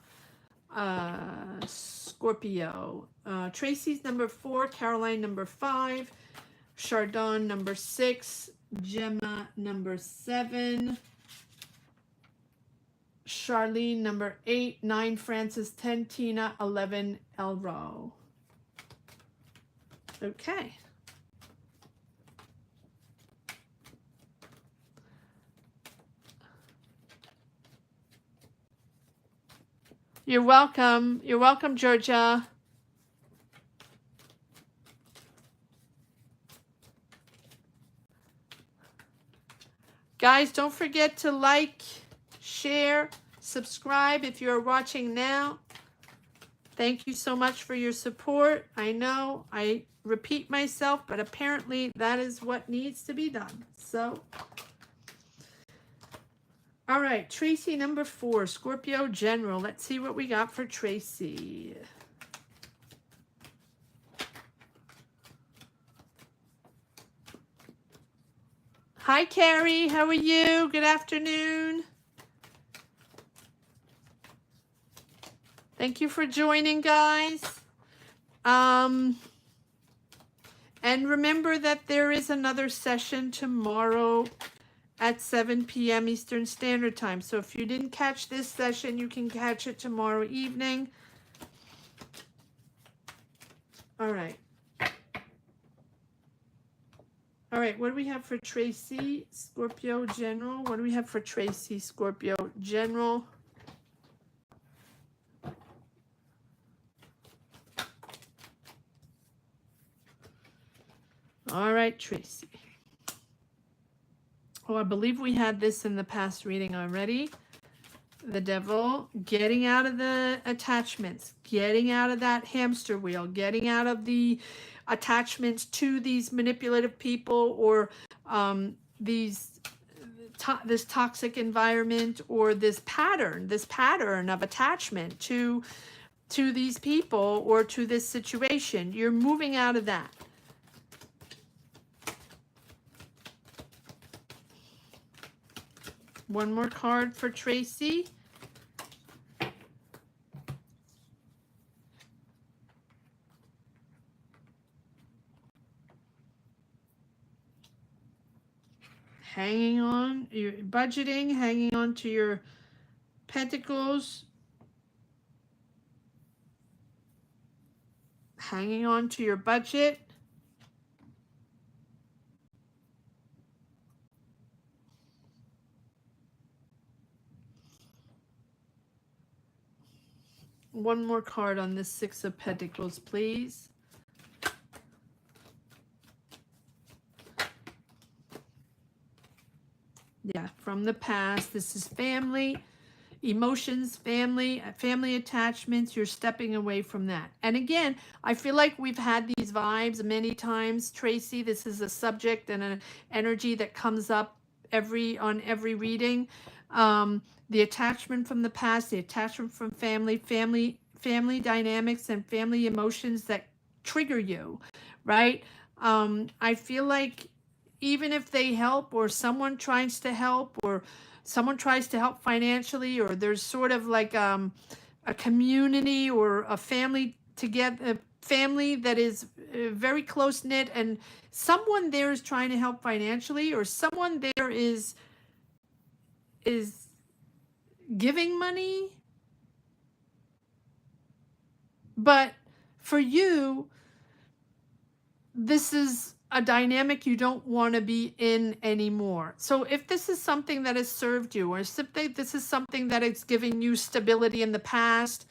Scorpio. Tracy's number 4, Caroline number 5, Chardon number 6, Gemma number 7, Charlene number 8, 9, Francis 10, Tina 11, Elro. Okay. You're welcome. You're welcome, Georgia. Guys, don't forget to like, share, subscribe if you're watching now. Thank you so much for your support. I know I repeat myself, but apparently that is what needs to be done. So, all right, Tracy number 4, Scorpio General. Let's see what we got for Tracy. Hi, Carrie. How are you? Good afternoon. Thank you for joining, guys. And remember that there is another session tomorrow at 7 p.m. Eastern Standard Time. So if you didn't catch this session, you can catch it tomorrow evening. All right. All right, what do we have for Tracy, Scorpio General? What do we have for Tracy, Scorpio General? All right, Tracy. Oh, I believe we had this in the past reading already. The Devil, getting out of the attachments, getting out of that hamster wheel, getting out of the attachments to these manipulative people or this toxic environment or this pattern of attachment to these people or to this situation. You're moving out of that. One more card for Tracy. Hanging on, your budgeting, hanging on to your pentacles, hanging on to your budget. One more card on this Six of Pentacles, please. Yeah, from the past. This is family, emotions, family attachments. You're stepping away from that. And again, I feel like we've had these vibes many times, Tracy. This is a subject and an energy that comes up on every reading. The attachment from the past, the attachment from family dynamics and family emotions that trigger you, right? I feel like even if they help or someone tries to help or someone tries to help financially or there's sort of like a community or a family together, a family that is very close knit and someone there is trying to help financially or someone there is giving money. But for you, this is a dynamic you don't want to be in anymore. So if this is something that has served you, or simply this is something that is giving you stability in the past,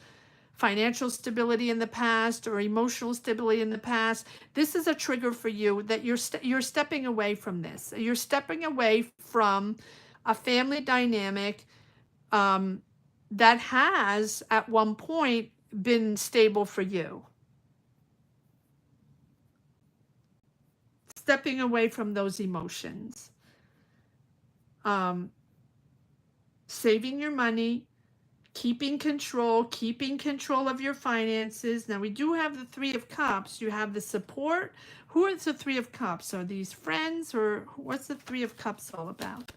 financial stability in the past, or emotional stability in the past, this is a trigger for you that you're stepping away from this. You're stepping away from a family dynamic that has at one point been stable for you. Stepping away from those emotions. Saving your money, keeping control of your finances. Now we do have the Three of Cups. You have the support. Who is the Three of Cups? Are these friends or what's the Three of Cups all about?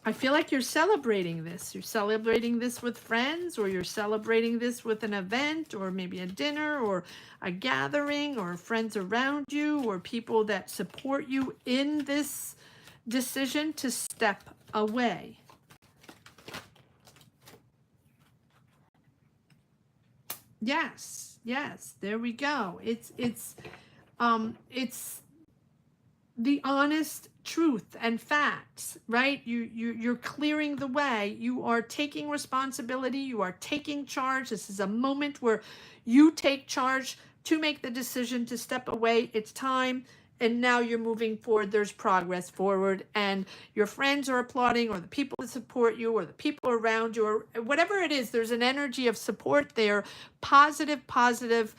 I feel like you're celebrating this. You're celebrating this with friends, or you're celebrating this with an event, or maybe a dinner, or a gathering, or friends around you, or people that support you in this decision to step away. Yes, there we go. It's the honest truth and facts, right? You're clearing the way. You are taking responsibility. You are taking charge. This is a moment where you take charge to make the decision to step away. It's time. and now you're moving forward. There's progress forward, and your friends are applauding, or the people that support you, or the people around you, or whatever it is. There's an energy of support there, positive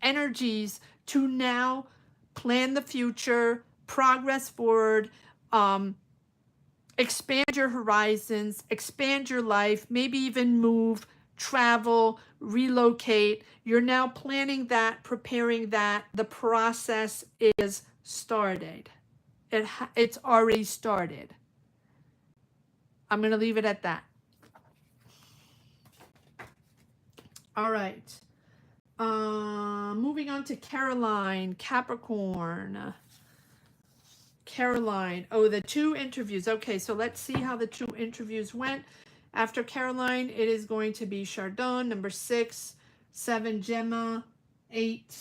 energies to now plan the future, progress forward, um, expand your horizons, expand your life, maybe even move, travel, relocate. You're now planning that, preparing that. The process is started. It's already started. I'm going to leave it at that. All right. Moving on to Caroline, Capricorn. Caroline. Oh, the 2 interviews. Okay, so let's see how the 2 interviews went. After Caroline, it is going to be Chardon, number 6, 7, Gemma, 8,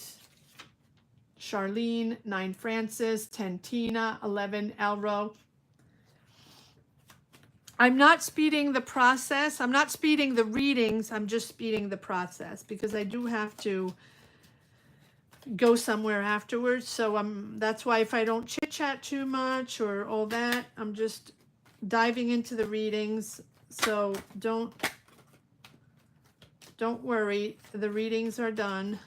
Charlene, 9, Francis, 10, Tina, 11, Elro. I'm not speeding the process. I'm not speeding the readings. I'm just speeding the process because I do have to go somewhere afterwards. So that's why if I don't chit chat too much or all that, I'm just diving into the readings. So don't worry, the readings are done.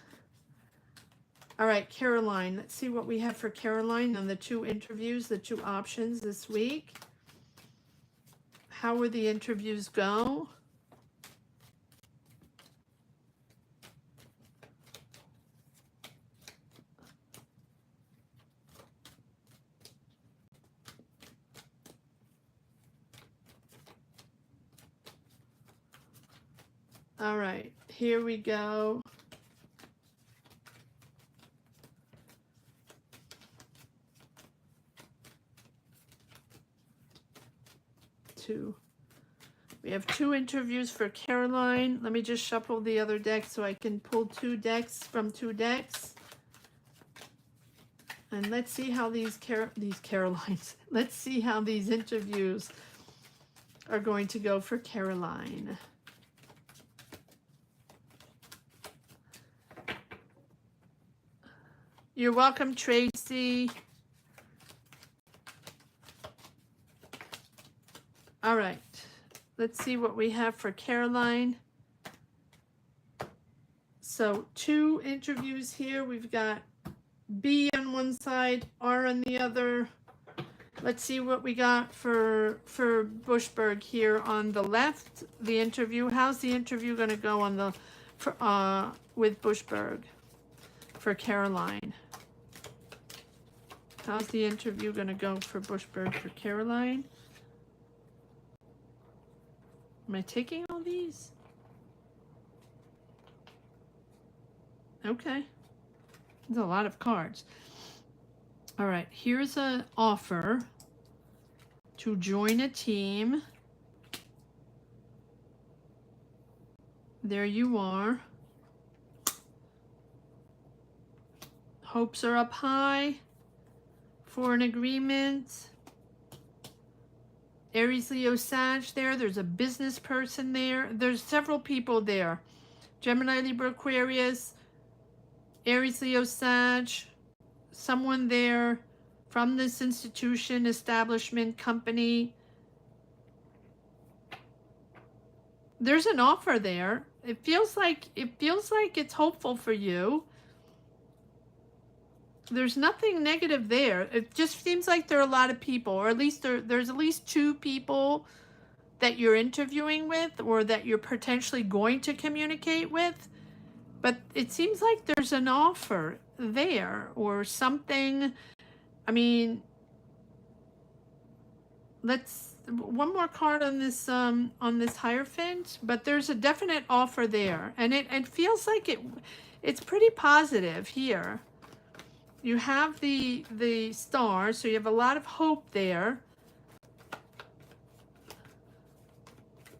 All right, Caroline, let's see what we have for Caroline on the 2 interviews, the 2 options this week. How will the interviews go? All right, here we go. We have 2 interviews for Caroline. Let me just shuffle the other deck so I can pull 2 decks from 2 decks. And let's see how these Carolines, let's see how these interviews are going to go for Caroline. You're welcome, Tracy. All right, let's see what we have for Caroline. So 2 interviews here. We've got B on one side, R on the other. Let's see what we got for Bushberg here on the left. The interview. How's the interview going to go on the with Bushberg for Caroline? How's the interview going to go for Bushberg for Caroline? Am I taking all these? Okay. There's a lot of cards. All right, here's an offer to join a team. There you are. Hopes are up high for an agreement. Aries, Leo, Sag there. There's a business person there. There's several people there. Gemini, Libra, Aquarius, Aries, Leo, Sag. Someone there from this institution, establishment, company. There's an offer there. It feels like it's hopeful for you. There's nothing negative there. It just seems like there are a lot of people, or at least there's at least 2 people that you're interviewing with or that you're potentially going to communicate with. But it seems like there's an offer there or something. I mean, let's one more card on this Hierophant, but there's a definite offer there, and it feels like it's pretty positive here. You have the star, so you have a lot of hope there.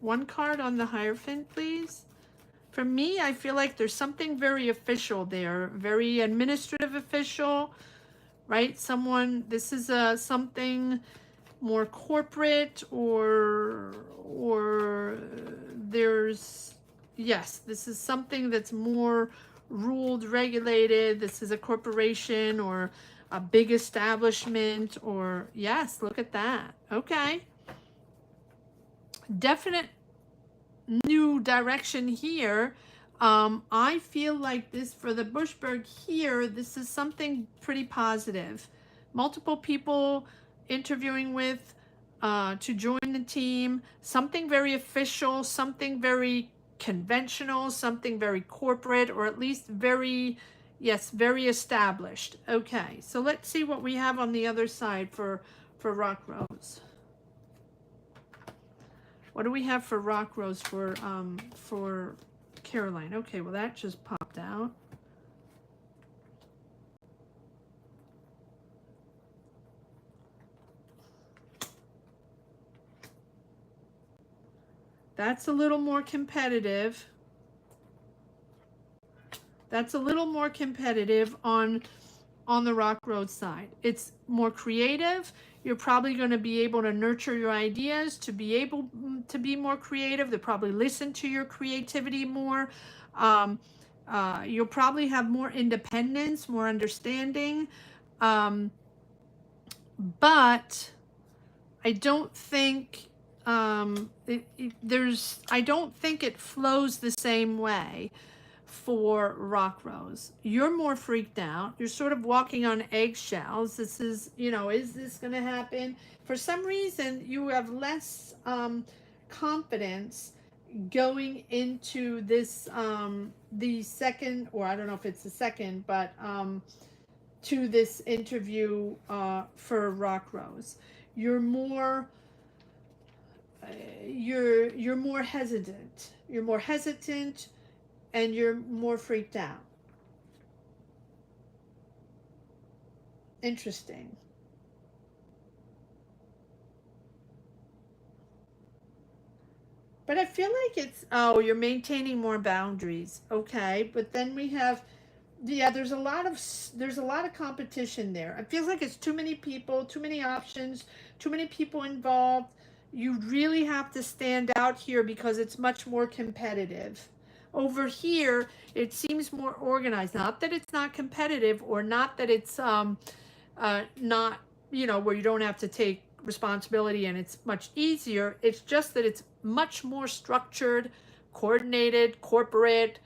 One card on the Hierophant, please. For me, I feel like there's something very official there, very administrative official, right? This is something more corporate, or there's, yes, this is something that's more ruled, regulated. This is a corporation or a big establishment, or yes, look at that. Okay. Definite new direction here. I feel like this for the Bushberg here, this is something pretty positive. Multiple people interviewing with to join the team, something very official, something very conventional, something very corporate, or at least very, yes, very established. Okay, so let's see what we have on the other side for Rock Rose. What do we have for Rock Rose for Caroline? Okay, well that just popped out. That's a little more competitive. That's a little more competitive on the Rock Road side. It's more creative. You're probably going to be able to nurture your ideas to be able to be more creative. They'll probably listen to your creativity more. You'll probably have more independence, more understanding. But I don't think I don't think it flows the same way for Rock Rose. You're more freaked out. You're sort of walking on eggshells. This is, is this going to happen? For some reason, you have less confidence going into this, the second, or I don't know if it's the second, but to this interview for Rock Rose. You're more you're more hesitant. You're more hesitant, and you're more freaked out. Interesting. But I feel like it's, oh, you're maintaining more boundaries. Okay, but then we have, yeah, there's a lot of competition there. It feels like it's too many people, too many options, too many people involved. You really have to stand out here because it's much more competitive. Over here, it seems more organized. Not that it's not competitive, or not that it's not, where you don't have to take responsibility and it's much easier. It's just that it's much more structured, coordinated, corporate,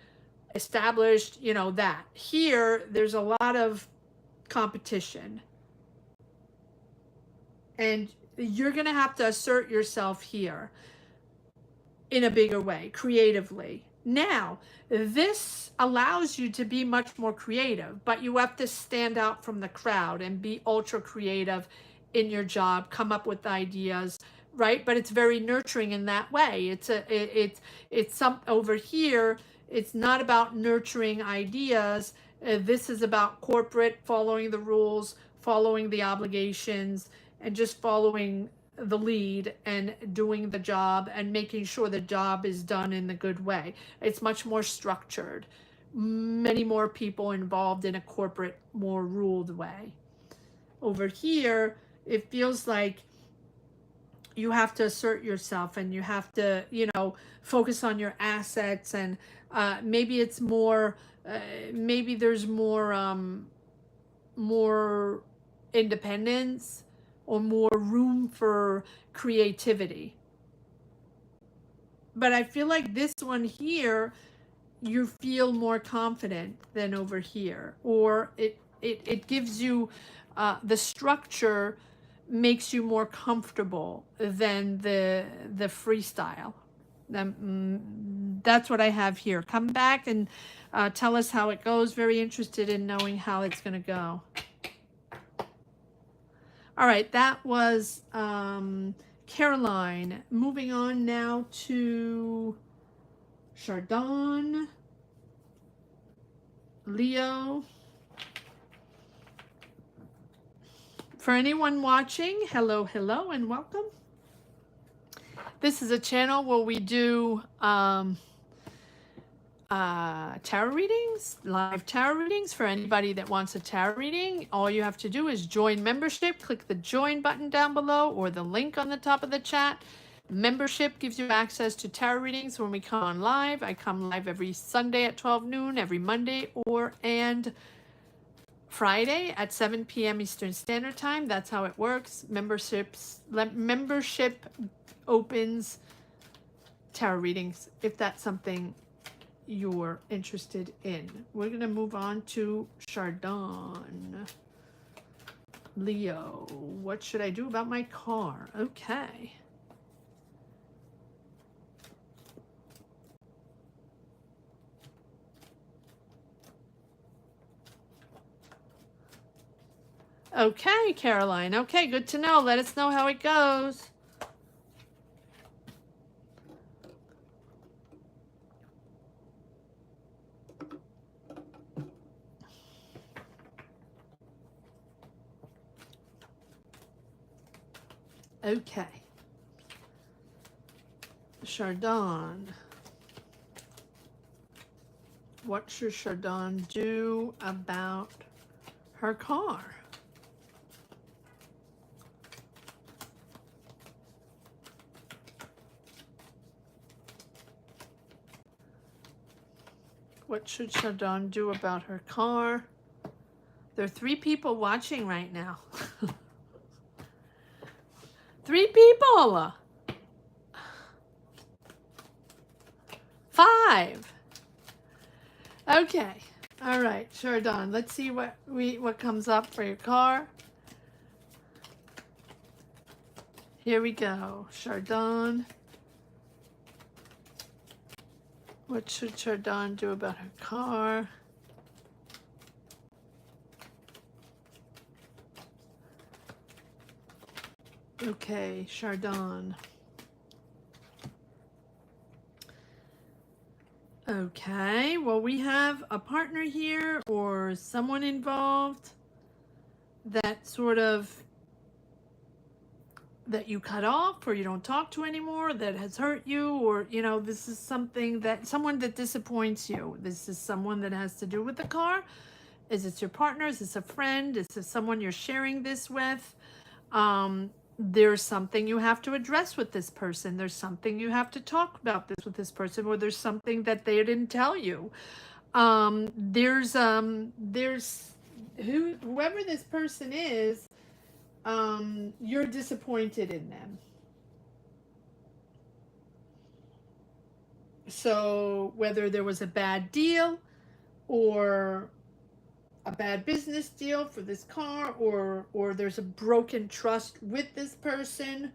established, that. Here, there's a lot of competition. And you're going to have to assert yourself here in a bigger way, creatively. Now, this allows you to be much more creative, but you have to stand out from the crowd and be ultra creative in your job, come up with ideas, right? But it's very nurturing in that way. It's some over here. It's not about nurturing ideas. This is about corporate, following the rules, following the obligations, and just following the lead and doing the job and making sure the job is done in the good way. It's much more structured. Many more people involved in a corporate, more ruled way. Over here, it feels like you have to assert yourself, and you have to, focus on your assets, and maybe it's more, maybe there's more independence, or more room for creativity. But I feel like this one here, you feel more confident than over here, or it gives you the structure makes you more comfortable than the freestyle. That's what I have here. Come back and tell us how it goes. Very interested in knowing how it's going to go. All right, that was Caroline. Moving on now to Chardon, Leo. For anyone watching, hello, hello, and welcome. This is a channel where we do tarot readings, live tarot readings. For anybody that wants a tarot reading, all you have to do is join membership. Click the join button down below, or the link on the top of the chat. Membership gives you access to tarot readings when we come on live. I come live every Sunday at 12 noon, every Monday and Friday at 7 p.m. Eastern Standard Time. That's how it works. Membership opens tarot readings if that's something you're interested in. We're going to move on to Chardon. Leo, what should I do about my car? Okay. Okay, Caroline. Okay, good to know. Let us know how it goes. Okay. Chardon. What should Chardon do about her car? What should Chardon do about her car? There are 3 people watching right now. 3 people. 5. Okay. All right, Chardon. Let's see what comes up for your car. Here we go. Chardon. What should Chardon do about her car? Okay, Chardon. Okay, well, we have a partner here or someone involved that sort of that you cut off or you don't talk to anymore, that has hurt you, or this is something that someone that disappoints you. This is someone that has to do with the car. Is this your partner? Is this a friend? Is this someone you're sharing this with? There's something you have to address with this person. There's something you have to talk about this with this person, or there's something that they didn't tell you. There's whoever this person is, you're disappointed in them. So whether there was a bad deal or a bad business deal for this car, or there's a broken trust with this person,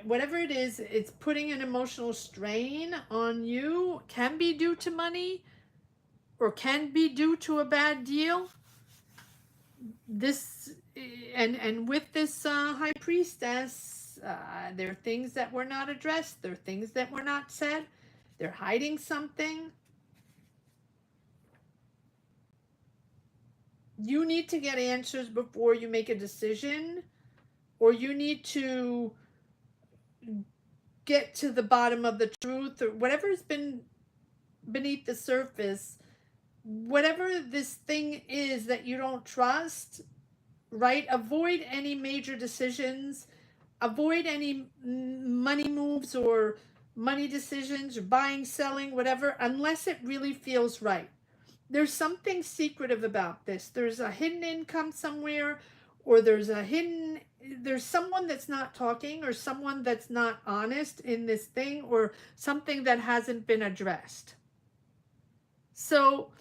whatever it is, it's putting an emotional strain on you. Can be due to money or can be due to a bad deal. This and with this High Priestess, there are things that were not addressed. There are things that were not said. They're hiding something. You need to get answers before you make a decision, or you need to get to the bottom of the truth, or whatever's been beneath the surface. Whatever this thing is that you don't trust, right? Avoid any major decisions. Avoid any money moves or money decisions or buying, selling, whatever, unless it really feels right. There's something secretive about this. There's a hidden income somewhere, or there's someone that's not talking, or someone that's not honest in this thing, or something that hasn't been addressed. So,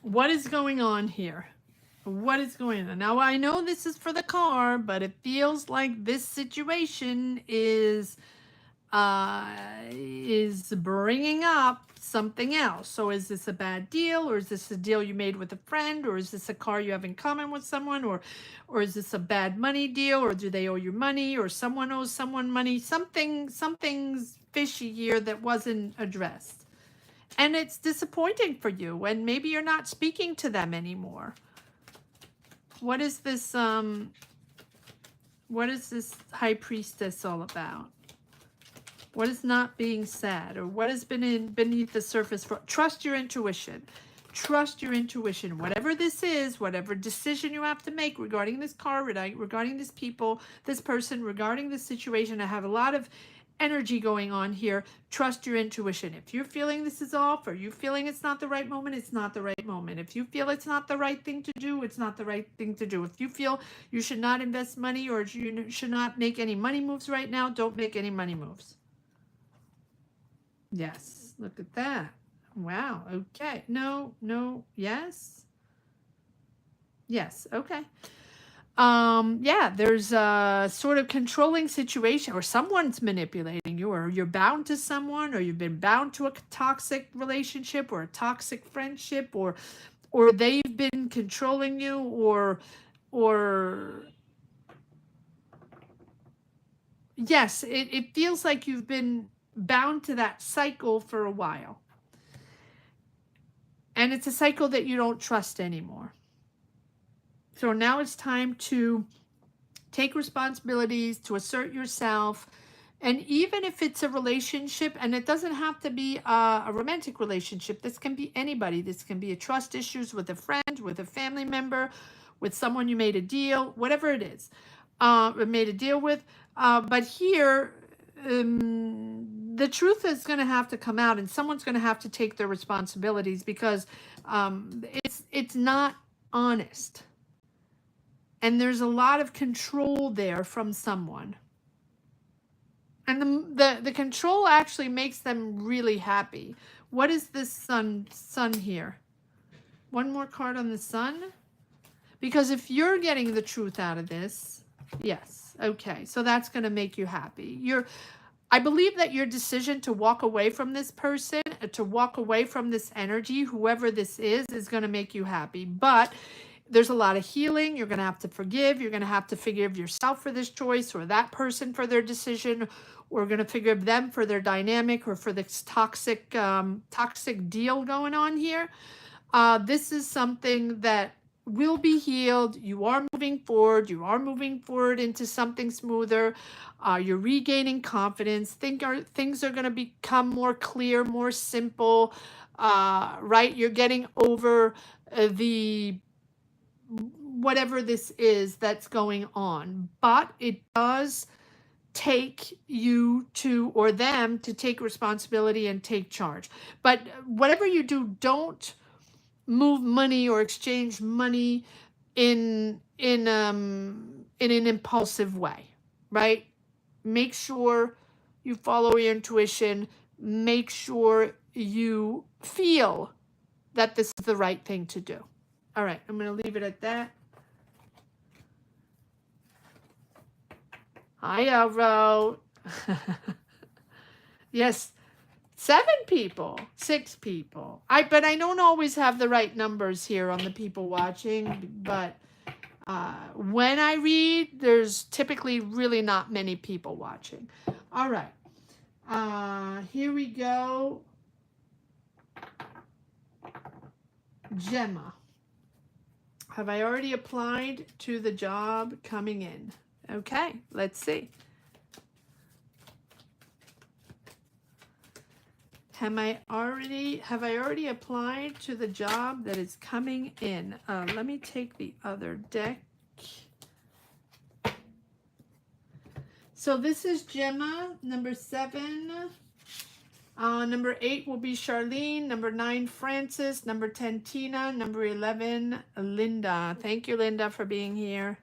what is going on here? What is going on? Now, I know this is for the car, but it feels like this situation is bringing up something else. So is this a bad deal, or is this a deal you made with a friend, or is this a car you have in common with someone, or is this a bad money deal, or do they owe you money, or someone owes someone money? Something's fishy here that wasn't addressed, and it's disappointing for you, and maybe you're not speaking to them anymore. What is this High Priestess all about? What is not being said, or what has been beneath the surface? Trust your intuition. Trust your intuition. Whatever this is, whatever decision you have to make regarding this car, regarding this people, this person, regarding this situation, I have a lot of energy going on here. Trust your intuition. If you're feeling this is off, or you feeling it's not the right moment, it's not the right moment. If you feel it's not the right thing to do, it's not the right thing to do. If you feel you should not invest money, or you should not make any money moves right now, don't make any money moves. Yes, look at that. Wow, okay. No, no, yes. Yes, okay. Yeah, there's a sort of controlling situation, or someone's manipulating you, or you're bound to someone, or you've been bound to a toxic relationship or a toxic friendship, or they've been controlling you, or yes, it feels like you've been bound to that cycle for a while. And it's a cycle that you don't trust anymore. So now it's time to take responsibilities, to assert yourself. And even if it's a relationship, and it doesn't have to be a romantic relationship, this can be anybody. This can be a trust issues with a friend, with a family member, with someone you made a deal, whatever it is, made a deal with. But here, the truth is going to have to come out, and someone's going to have to take their responsibilities, because it's not honest. And there's a lot of control there from someone. And the control actually makes them really happy. What is this sun here? One more card on the sun. Because if you're getting the truth out of this, yes, okay, so that's going to make you happy. I believe that your decision to walk away from this person, to walk away from this energy, whoever this is going to make you happy. But there's a lot of healing. You're going to have to forgive. You're going to have to forgive yourself for this choice, or that person for their decision, or going to forgive them for their dynamic, or for this toxic deal going on here. This is something that will be healed. You are moving forward. You are moving forward into something smoother. You're regaining confidence. Things are going to become more clear, more simple, right? You're getting over the whatever this is that's going on. But it does take you to, or them to, take responsibility and take charge. But whatever you do, don't move money or exchange money in an impulsive way, right? Make sure you follow your intuition. Make sure you feel that this is the right thing to do. All right, I'm going to leave it at that. Hi, Elro. Yes, 7 people, 6 people. But I don't always have the right numbers here on the people watching. But when I read, there's typically really not many people watching. All right, here we go. Gemma. Have I already applied to the job coming in? Okay, let's see. Have I already applied to the job that is coming in? Let me take the other deck. So this is Gemma, number 7. Number 8 will be Charlene. Number 9, Francis. Number 10, Tina. Number 11, Linda. Thank you, Linda, for being here.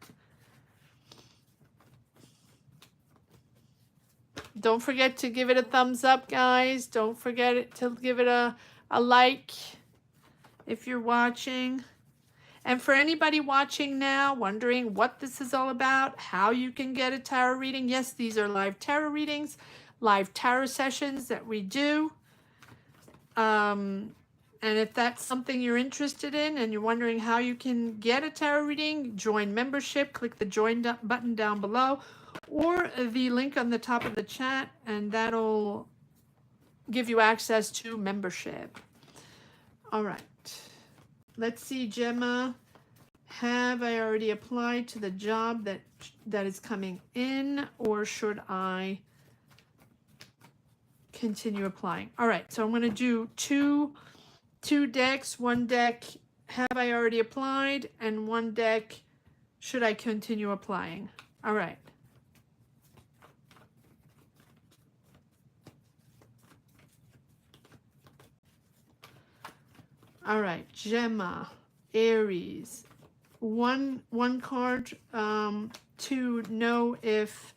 Don't forget to give it a thumbs up, guys. Don't forget to give it a like if you're watching. And for anybody watching now, wondering what this is all about, how you can get a tarot reading, yes, these are live tarot readings, live tarot sessions that we do. And if that's something you're interested in and you're wondering how you can get a tarot reading, join membership, click the join button down below, or the link on the top of the chat, and that'll give you access to membership. All right. Let's see, Gemma. Have I already applied to the job that is coming in, or should I continue applying? All right, so I'm going to do two decks. One deck, have I already applied, and one deck, should I continue applying? All right. All right, Gemma, Aries. One card to know if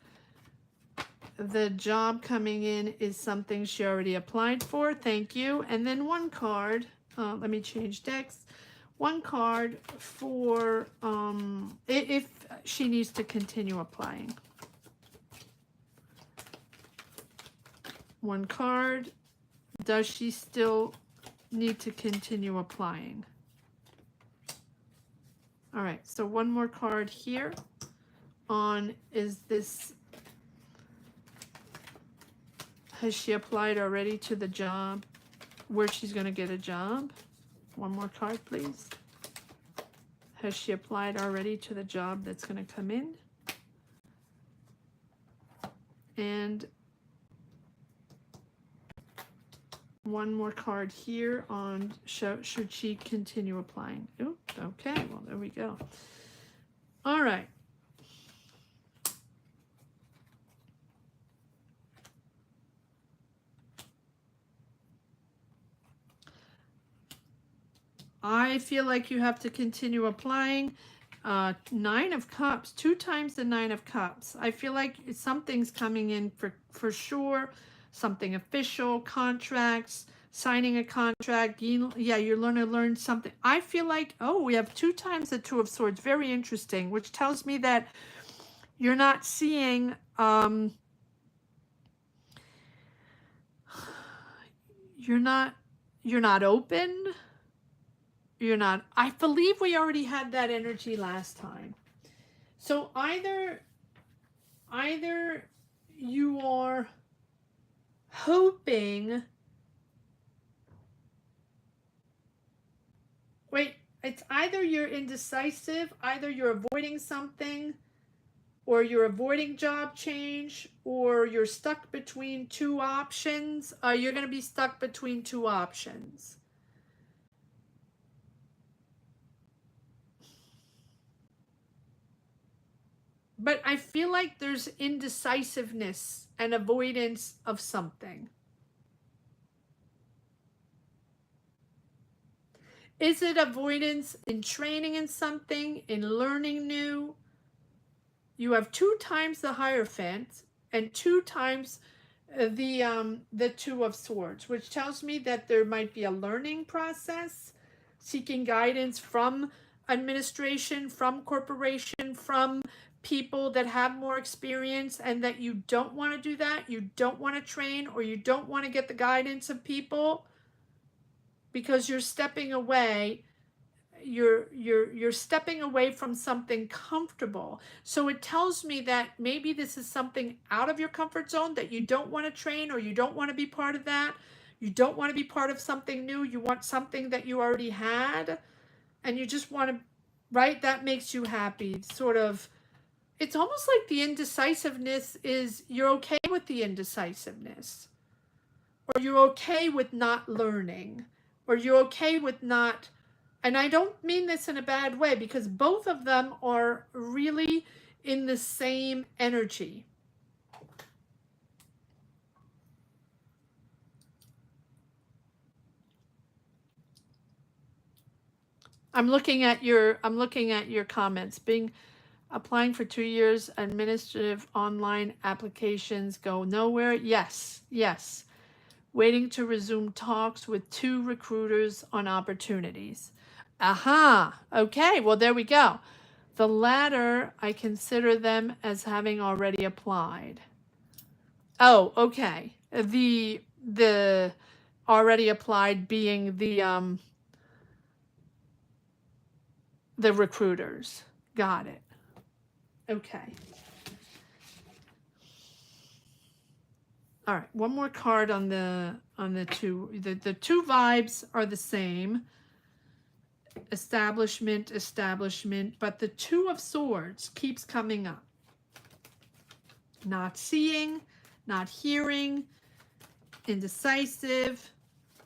the job coming in is something she already applied for. Thank you. And then one card, let me change decks. One card for if she needs to continue applying. One card, does she still need to continue applying? All right, so one more card here on, is this, has she applied already to the job where she's going to get a job? One more card, please. Has she applied already to the job that's going to come in? And one more card here on should she continue applying. Oh, okay, well, there we go. All right. I feel like you have to continue applying. Nine of Cups, 2 times the Nine of Cups. I feel like something's coming in for sure. Something official, contracts, signing a contract. Yeah, you're going to learn something. I feel like, oh, we have 2 times the Two of Swords. Very interesting, which tells me that you're not seeing... you're not open. You're not, I believe we already had that energy last time. So either you are hoping, wait, it's either you're indecisive, either you're avoiding something, or you're avoiding job change, or you're stuck between 2 options. You're going to be stuck between 2 options. But I feel like there's indecisiveness and avoidance of something. Is it avoidance in training in something, in learning new? You have 2 times the Hierophant and 2 times the Two of Swords, which tells me that there might be a learning process, seeking guidance from administration, from corporation, from people that have more experience, and that you don't want to do that. You don't want to train, or you don't want to get the guidance of people because you're stepping away. You're stepping away from something comfortable. So it tells me that maybe this is something out of your comfort zone that you don't want to train, or you don't want to be part of that. You don't want to be part of something new. You want something that you already had, and you just want to, right? That makes you happy. Sort of, it's almost like the indecisiveness is, you're okay with the indecisiveness, or you're okay with not learning, or you're okay with not, and I don't mean this in a bad way, because both of them are really in the same energy. I'm looking at your comments. Applying for 2 years, administrative online applications go nowhere. Yes. Waiting to resume talks with 2 recruiters on opportunities. Aha. Okay, well, there we go. The latter, I consider them as having already applied. Oh, okay. The already applied being the recruiters. Got it. Okay. All right, one more card on the 2. The 2 vibes are the same. Establishment, but the Two of Swords keeps coming up. Not seeing, not hearing, indecisive,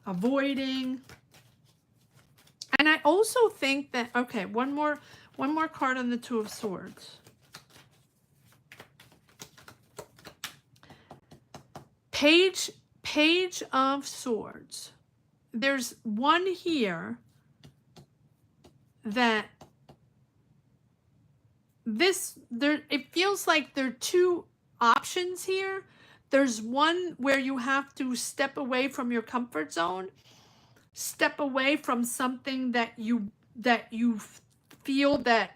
avoiding. And I also think that, okay, one more card on the Two of Swords. Page of Swords. There's one here that it feels like there are two options here. There's one where you have to step away from your comfort zone, step away from something that you feel that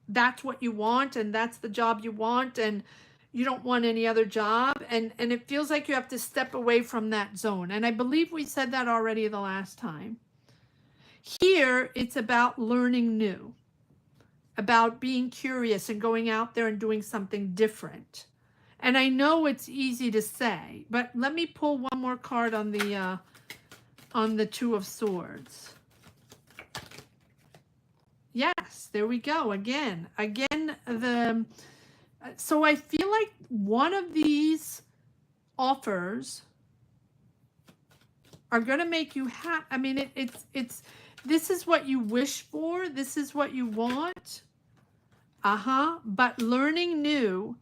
that's what you want and that's the job you want and you don't want any other job, and it feels like you have to step away from that zone. And I believe we said that already the last time. Here it's about learning new, about being curious and going out there and doing something different. And I know it's easy to say, but let me pull one more card on the Two of Swords. Yes, there we go. Again, so I feel like one of these offers are going to make you happy. I mean, it's this is what you wish for. This is what you want. But learning new,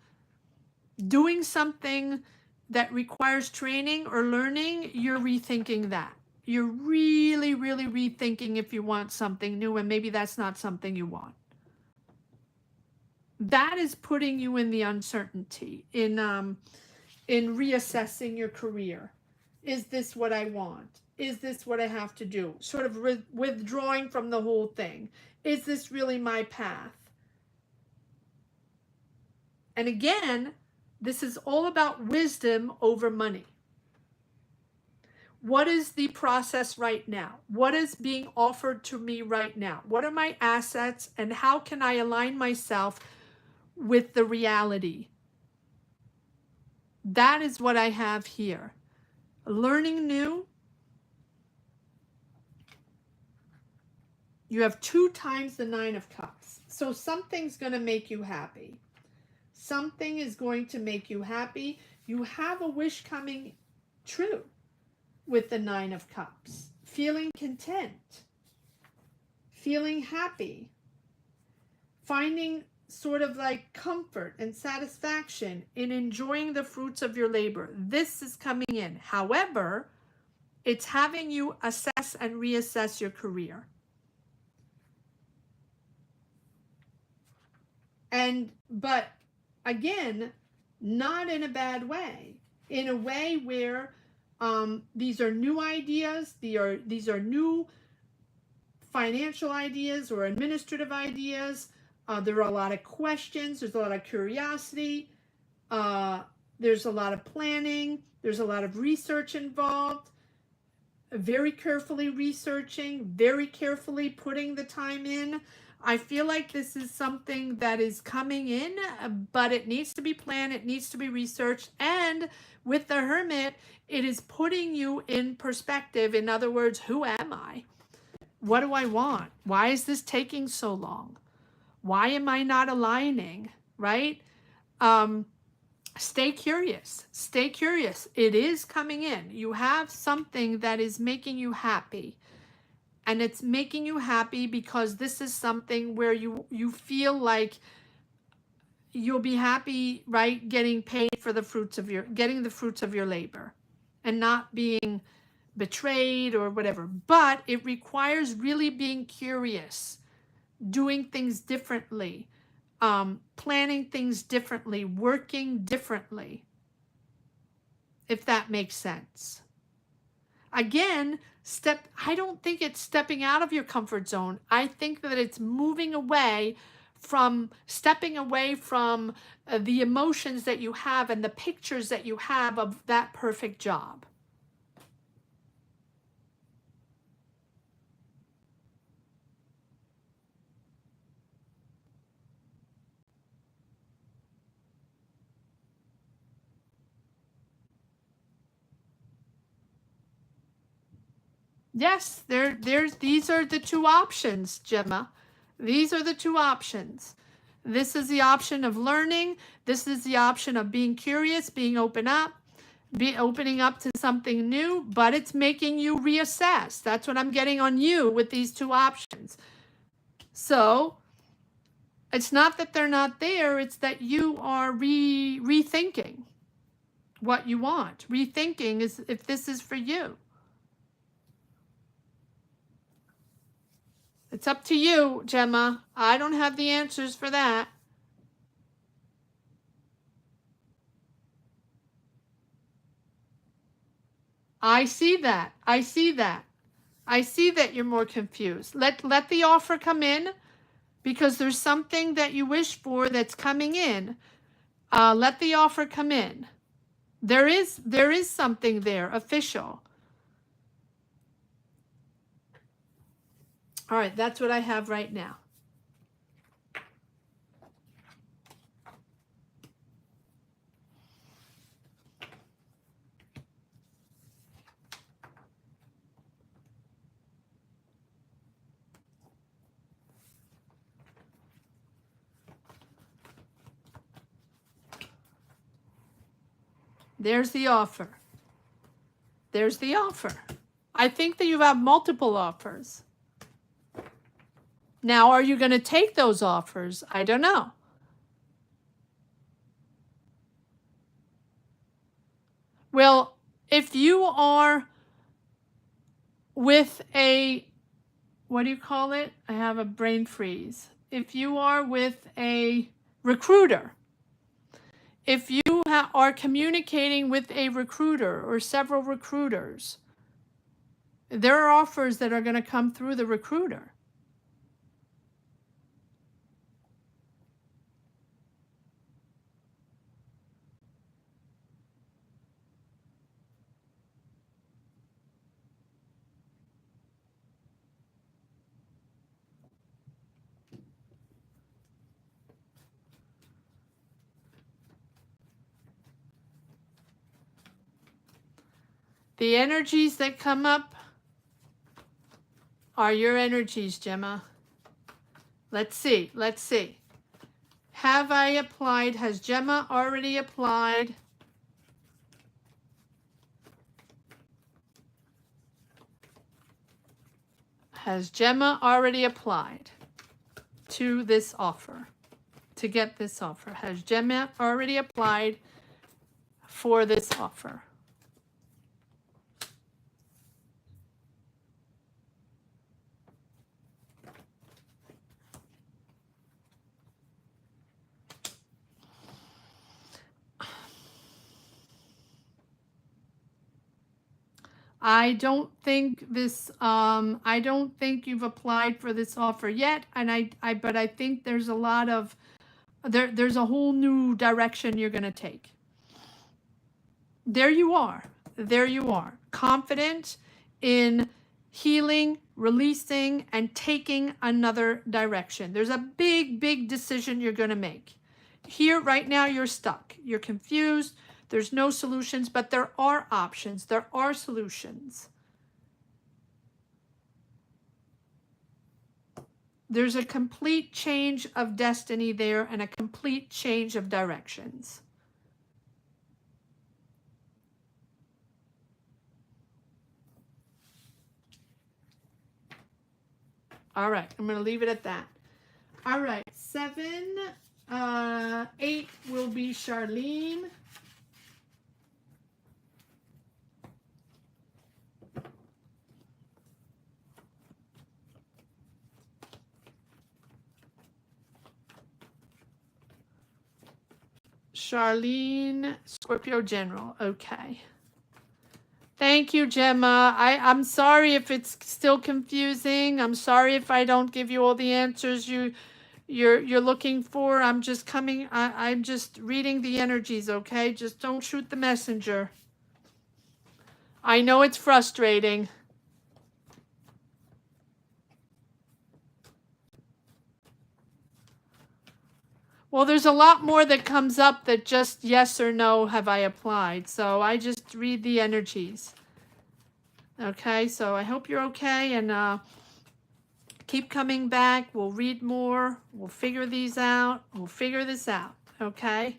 doing something that requires training or learning, you're rethinking that. You're really, really rethinking if you want something new, and maybe that's not something you want. That is putting you in the uncertainty, in reassessing your career. Is this what I want? Is this what I have to do? Sort of withdrawing from the whole thing. Is this really my path? And again, this is all about wisdom over money. What is the process right now? What is being offered to me right now? What are my assets, and how can I align myself with the reality? That is what I have here. Learning new. You have 2 times the 9 of Cups. So something's going to make you happy. Something is going to make you happy. You have a wish coming true with the 9 of Cups. Feeling content. Feeling happy. Finding sort of like comfort and satisfaction in enjoying the fruits of your labor. This is coming in. However, it's having you assess and reassess your career. But again, not in a bad way, in a way where these are new ideas, these are new financial ideas or administrative ideas. There are a lot of questions, there's a lot of curiosity, there's a lot of planning, there's a lot of research involved, very carefully researching, very carefully putting the time in. I feel like this is something that is coming in, but it needs to be planned, it needs to be researched, and with the Hermit, it is putting you in perspective. In other words, who am I? What do I want? Why is this taking so long? Why am I not aligning, right? Stay curious. Stay curious. It is coming in. You have something that is making you happy. And it's making you happy because this is something where you feel like you'll be happy, right? Getting paid for the fruits of getting the fruits of your labor and not being betrayed or whatever. But it requires really being curious, doing things differently, planning things differently, working differently, if that makes sense. Again, I don't think it's stepping out of your comfort zone. I think that it's moving away from, stepping away from the emotions that you have and the pictures that you have of that perfect job. Yes, these are the 2 options, Gemma. These are the 2 options. This is the option of learning. This is the option of being curious, being opening up to something new, but it's making you reassess. That's what I'm getting on you with these 2 options. So it's not that they're not there, it's that you are rethinking what you want. Rethinking is if this is for you. It's up to you, Gemma. I don't have the answers for that. I see that. I see that. I see that you're more confused. Let the offer come in, because there's something that you wish for that's coming in. Let the offer come in. There is something there, official. All right, that's what I have right now. There's the offer. There's the offer. I think that you have multiple offers. Now, are you going to take those offers? I don't know. Well, if you are with a, what do you call it? I have a brain freeze. If you are with a recruiter, if you are communicating with a recruiter or several recruiters, there are offers that are going to come through the recruiter. The energies that come up are your energies, Gemma. Let's see. Let's see. Have I applied? Has Gemma already applied? Has Gemma already applied to this offer, to get this offer? Has Gemma already applied for this offer? I don't think this, I don't think you've applied for this offer yet. And but I think there's a lot of, there's a whole new direction you're going to take. There you are. There you are. Confident in healing, releasing, and taking another direction. There's a big, big decision you're going to make. Here, right now, you're stuck. You're confused. There's no solutions, but there are options. There are solutions. There's a complete change of destiny there and a complete change of directions. All right, I'm going to leave it at that. All right, 7, 8 will be Charlene. Charlene, Scorpio General. Okay. Thank you, Gemma. I'm sorry if it's still confusing. I'm sorry if I don't give you all the answers you're looking for. I'm just coming. I'm just reading the energies. Okay, just don't shoot the messenger. I know it's frustrating. Well, there's a lot more that comes up that just yes or no have I applied. So I just read the energies. Okay, so I hope you're okay, and keep coming back. We'll read more. We'll figure these out. We'll figure this out. Okay?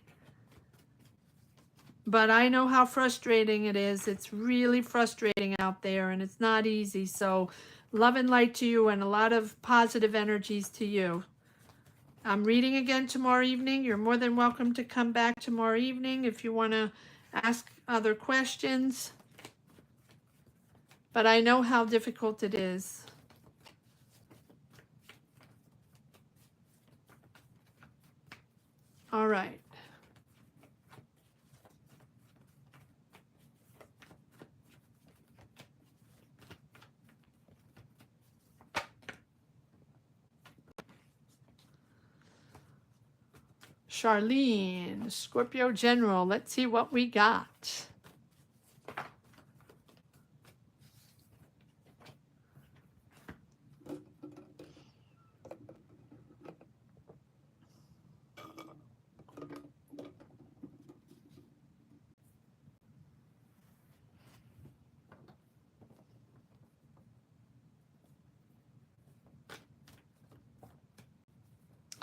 But I know how frustrating it is. It's really frustrating out there, and it's not easy. So love and light to you, and a lot of positive energies to you. I'm reading again tomorrow evening. You're more than welcome to come back tomorrow evening if you want to ask other questions. But I know how difficult it is. All right. Charlene, Scorpio General. Let's see what we got.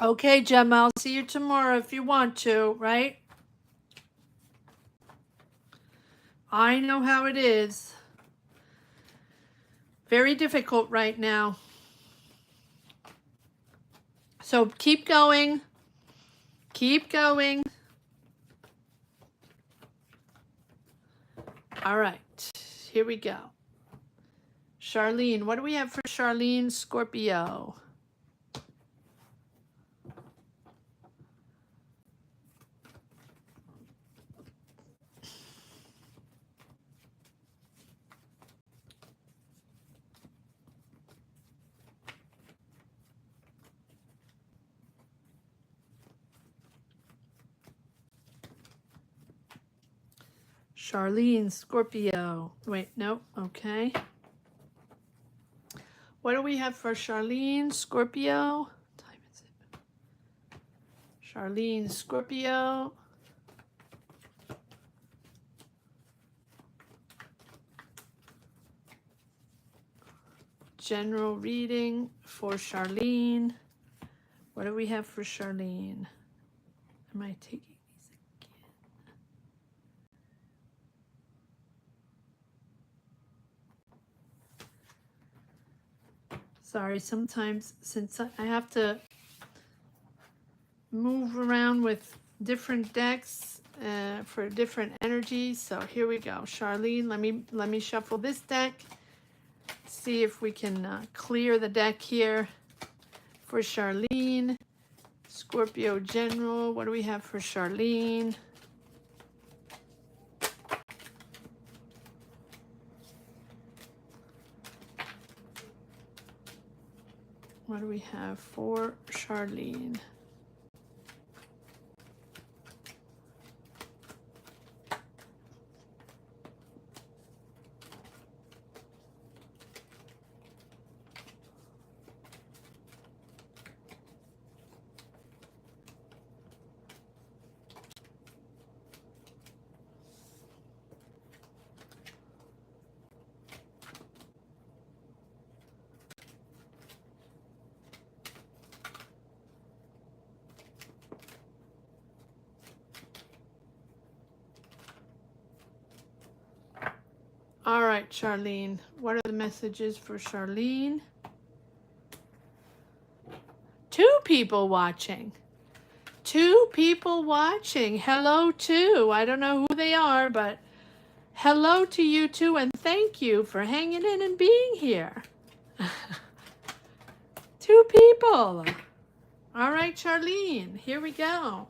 Okay, Gemma, I'll see you tomorrow if you want to, right? I know how it is. Very difficult right now. So keep going. Keep going. All right, here we go. Charlene, what do we have for Charlene, Scorpio? Charlene, Scorpio. Wait, no, okay. What do we have for Charlene, Scorpio? What time is it? Charlene, Scorpio. General reading for Charlene. What do we have for Charlene? Am I taking these again? Sorry, sometimes since I have to move around with different decks for different energies. So here we go. Charlene, let me shuffle this deck. See if we can clear the deck here for Charlene. Scorpio General, what do we have for Charlene? What do we have for Charlene? All right, Charlene. What are the messages for Charlene? 2 people watching. 2 people watching. Hello, 2. I don't know who they are, but hello to you 2, and thank you for hanging in and being here. 2 people. All right, Charlene. Here we go.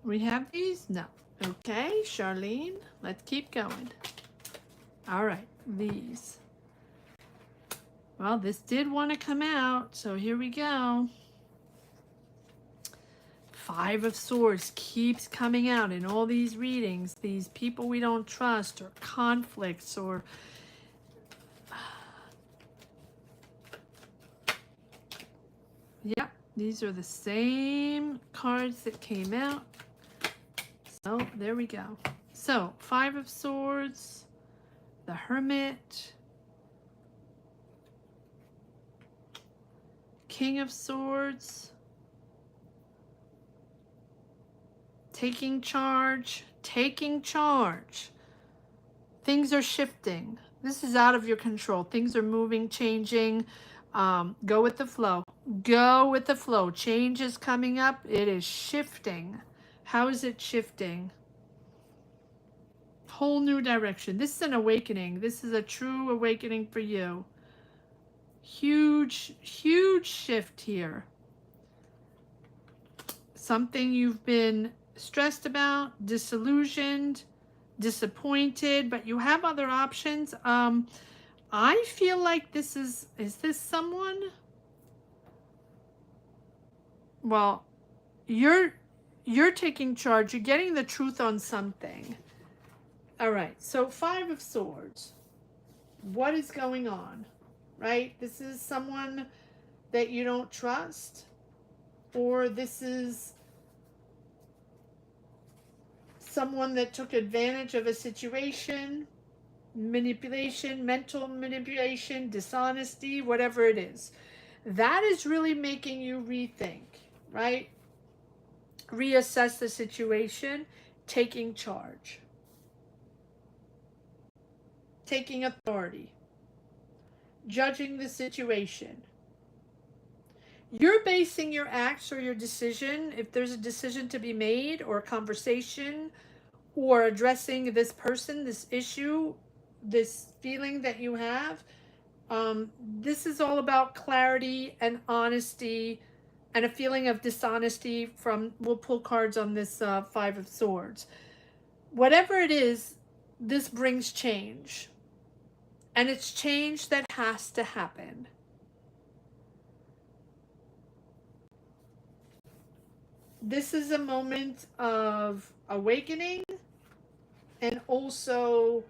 We have these? No. Okay, Charlene, let's keep going. All right, these. Well, this did want to come out, so here we go. 5 of Swords keeps coming out in all these readings. These people we don't trust, or conflicts, or yeah, these are the same cards that came out. So there we go. So 5 of Swords, the Hermit, King of Swords, taking charge, taking charge. Things are shifting. This is out of your control. Things are moving, changing. Go with the flow. Go with the flow. Change is coming up. It is shifting. How is it shifting? Whole new direction. This is an awakening. This is a true awakening for you. Huge, huge shift here. something you've been stressed about, disillusioned, disappointed, but you have other options. I feel like this is this someone? Well, you're taking charge. You're getting the truth on something. All right. So 5 of Swords. What is going on? Right? This is someone that you don't trust, or this is someone that took advantage of a situation, manipulation, mental manipulation, dishonesty, whatever it is. That is really making you rethink, right? Reassess the situation, taking charge, taking authority, judging the situation. You're basing your acts or your decision, if there's a decision to be made or a conversation or addressing this person, this issue, this feeling that you have, this is all about clarity and honesty and a feeling of dishonesty from, we'll pull cards on this 5 of Swords. Whatever it is, this brings change. And it's change that has to happen. This is a moment of awakening, and also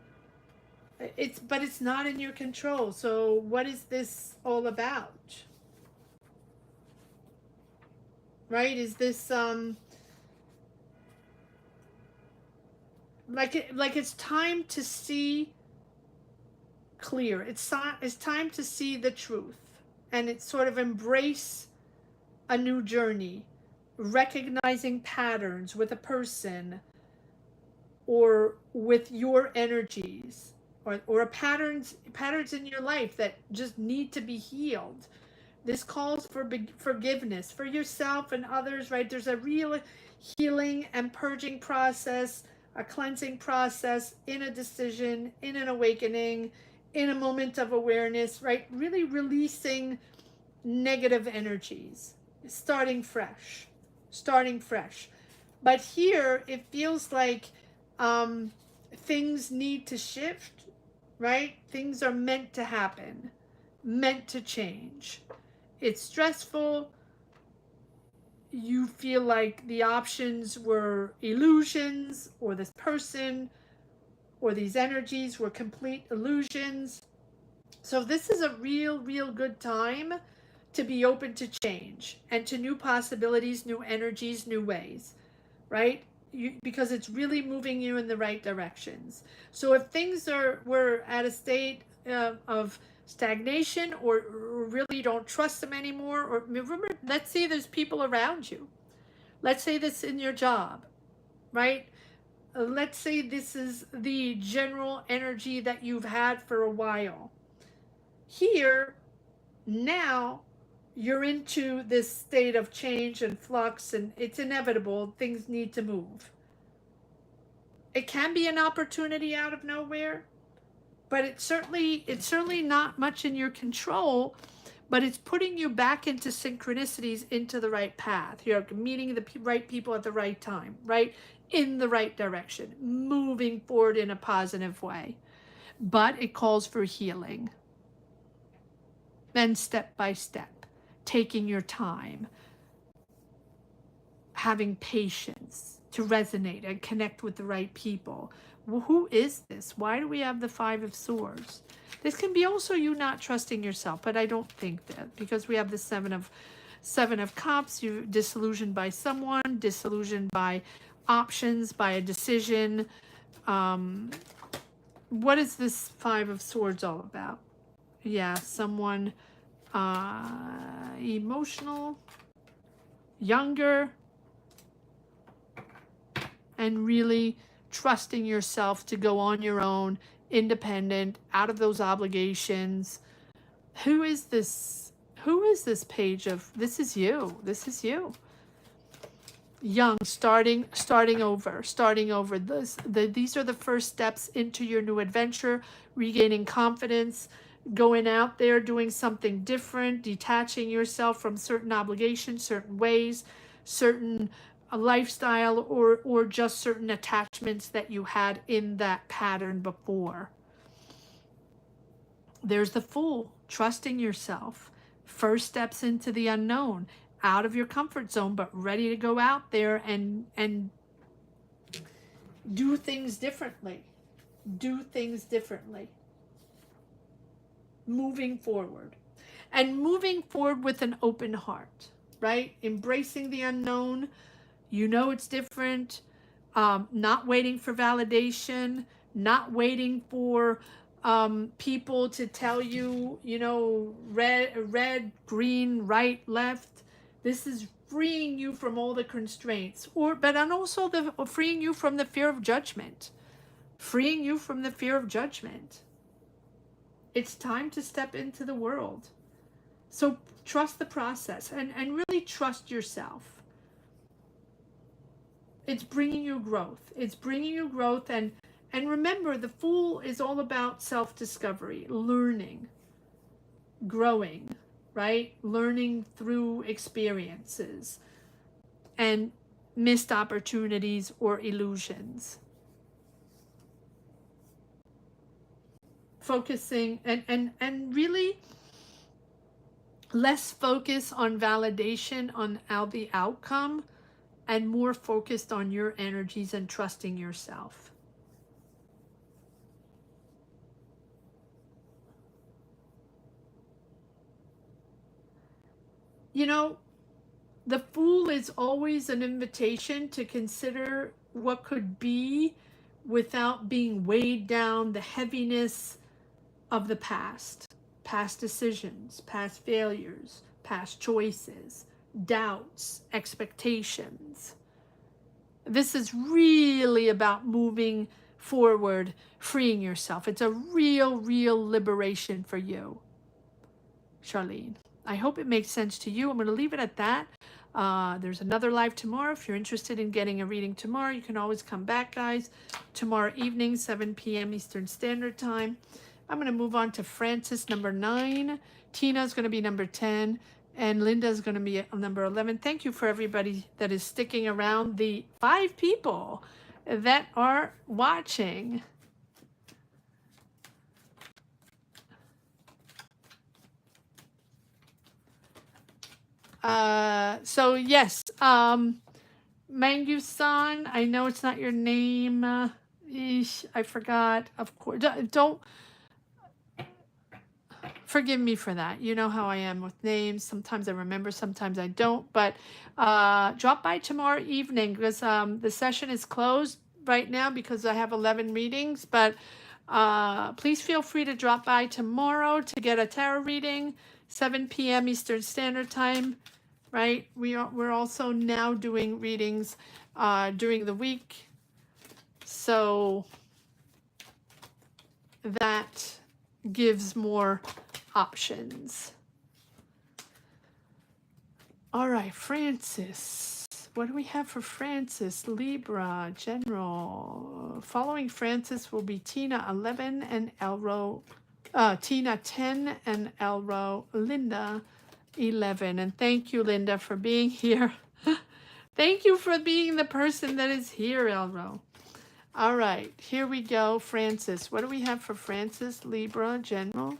but it's not in your control. So what is this all about? Right? Is this like it's time to see clear. It's time to see the truth, and it's sort of embrace a new journey, recognizing patterns with a person or with your energies, or patterns in your life that just need to be healed. This calls for forgiveness for yourself and others, right? There's a real healing and purging process, a cleansing process in a decision, in an awakening, in a moment of awareness, right? Really releasing negative energies, starting fresh. But here it feels like things need to shift, right? Things are meant to happen, meant to change. It's stressful. You feel like the options were illusions, or this person or these energies were complete illusions. So this is a real good time to be open to change and to new possibilities, new energies, new ways, right? Because it's really moving you in the right directions. So if things were at a state of stagnation, or really don't trust them anymore, or remember, let's say there's people around you. Let's say this in your job, right? Let's say this is the general energy that you've had for a while. Here, now, you're into this state of change and flux, and it's inevitable. Things need to move. It can be an opportunity out of nowhere, but it's certainly not much in your control, but it's putting you back into synchronicities, into the right path. You're meeting the right people at the right time, right? In the right direction, moving forward in a positive way. But it calls for healing. Then step by step, taking your time, having patience to resonate and connect with the right people. Well, who is this? Why do we have the 5 of Swords? This can be also you not trusting yourself, but I don't think that, because we have the 7 of Cups. You're disillusioned by someone, disillusioned by options, by a decision. What is this 5 of Swords all about? Yeah, someone emotional, younger, and really trusting yourself to go on your own, independent, out of those obligations. Who is this? Who is this page of? This is you. This is you. Young, starting over. These are the first steps into your new adventure, regaining confidence, going out there, doing something different, detaching yourself from certain obligations, certain ways, certain lifestyle or just certain attachments that you had in that pattern before. There's the Fool, trusting yourself. First steps into the unknown, out of your comfort zone, but ready to go out there and do things differently. Do things differently. Moving forward. And moving forward with an open heart, right? Embracing the unknown. You know it's different. Not waiting for validation. Not waiting for people to tell you, you know, red, green, right, left. This is freeing you from all the constraints, but also freeing you from the fear of judgment. Freeing you from the fear of judgment. It's time to step into the world. So trust the process and really trust yourself. It's bringing you growth. It's bringing you growth. And remember, the Fool is all about self-discovery, learning, growing, right? Learning through experiences and missed opportunities or illusions. Focusing and really less focus on validation on the outcome and more focused on your energies and trusting yourself. You know, the Fool is always an invitation to consider what could be without being weighed down the heaviness of the past decisions, past failures, past choices, doubts, expectations. This is really about moving forward, freeing yourself. It's a real liberation for you, Charlene. I hope it makes sense to you. I'm going to leave it at that. There's another live tomorrow. If you're interested in getting a reading tomorrow, you can always come back, guys. Tomorrow evening, 7 p.m. Eastern Standard Time. I'm going to move on to Francis, number 9. Tina's going to be number 10. And Linda's going to be at number 11. Thank you for everybody that is sticking around. The 5 people that are watching. So yes, Mangu-san, I know it's not your name. I forgot. Of course, don't forgive me for that. You know how I am with names. Sometimes I remember, sometimes I don't. But drop by tomorrow evening because the session is closed right now because I have 11 readings. But please feel free to drop by tomorrow to get a tarot reading, 7 p.m. Eastern Standard Time. Right? We're also now doing readings during the week. So that gives more options. All right, Francis. What do we have for Francis? Libra, General. Following Francis will be Tina 11 and Elro. Tina 10 and Elro. Linda 11. And thank you, Linda, for being here. Thank you for being the person that is here, Elro. All right, here we go, Francis. What do we have for Francis? Libra, General.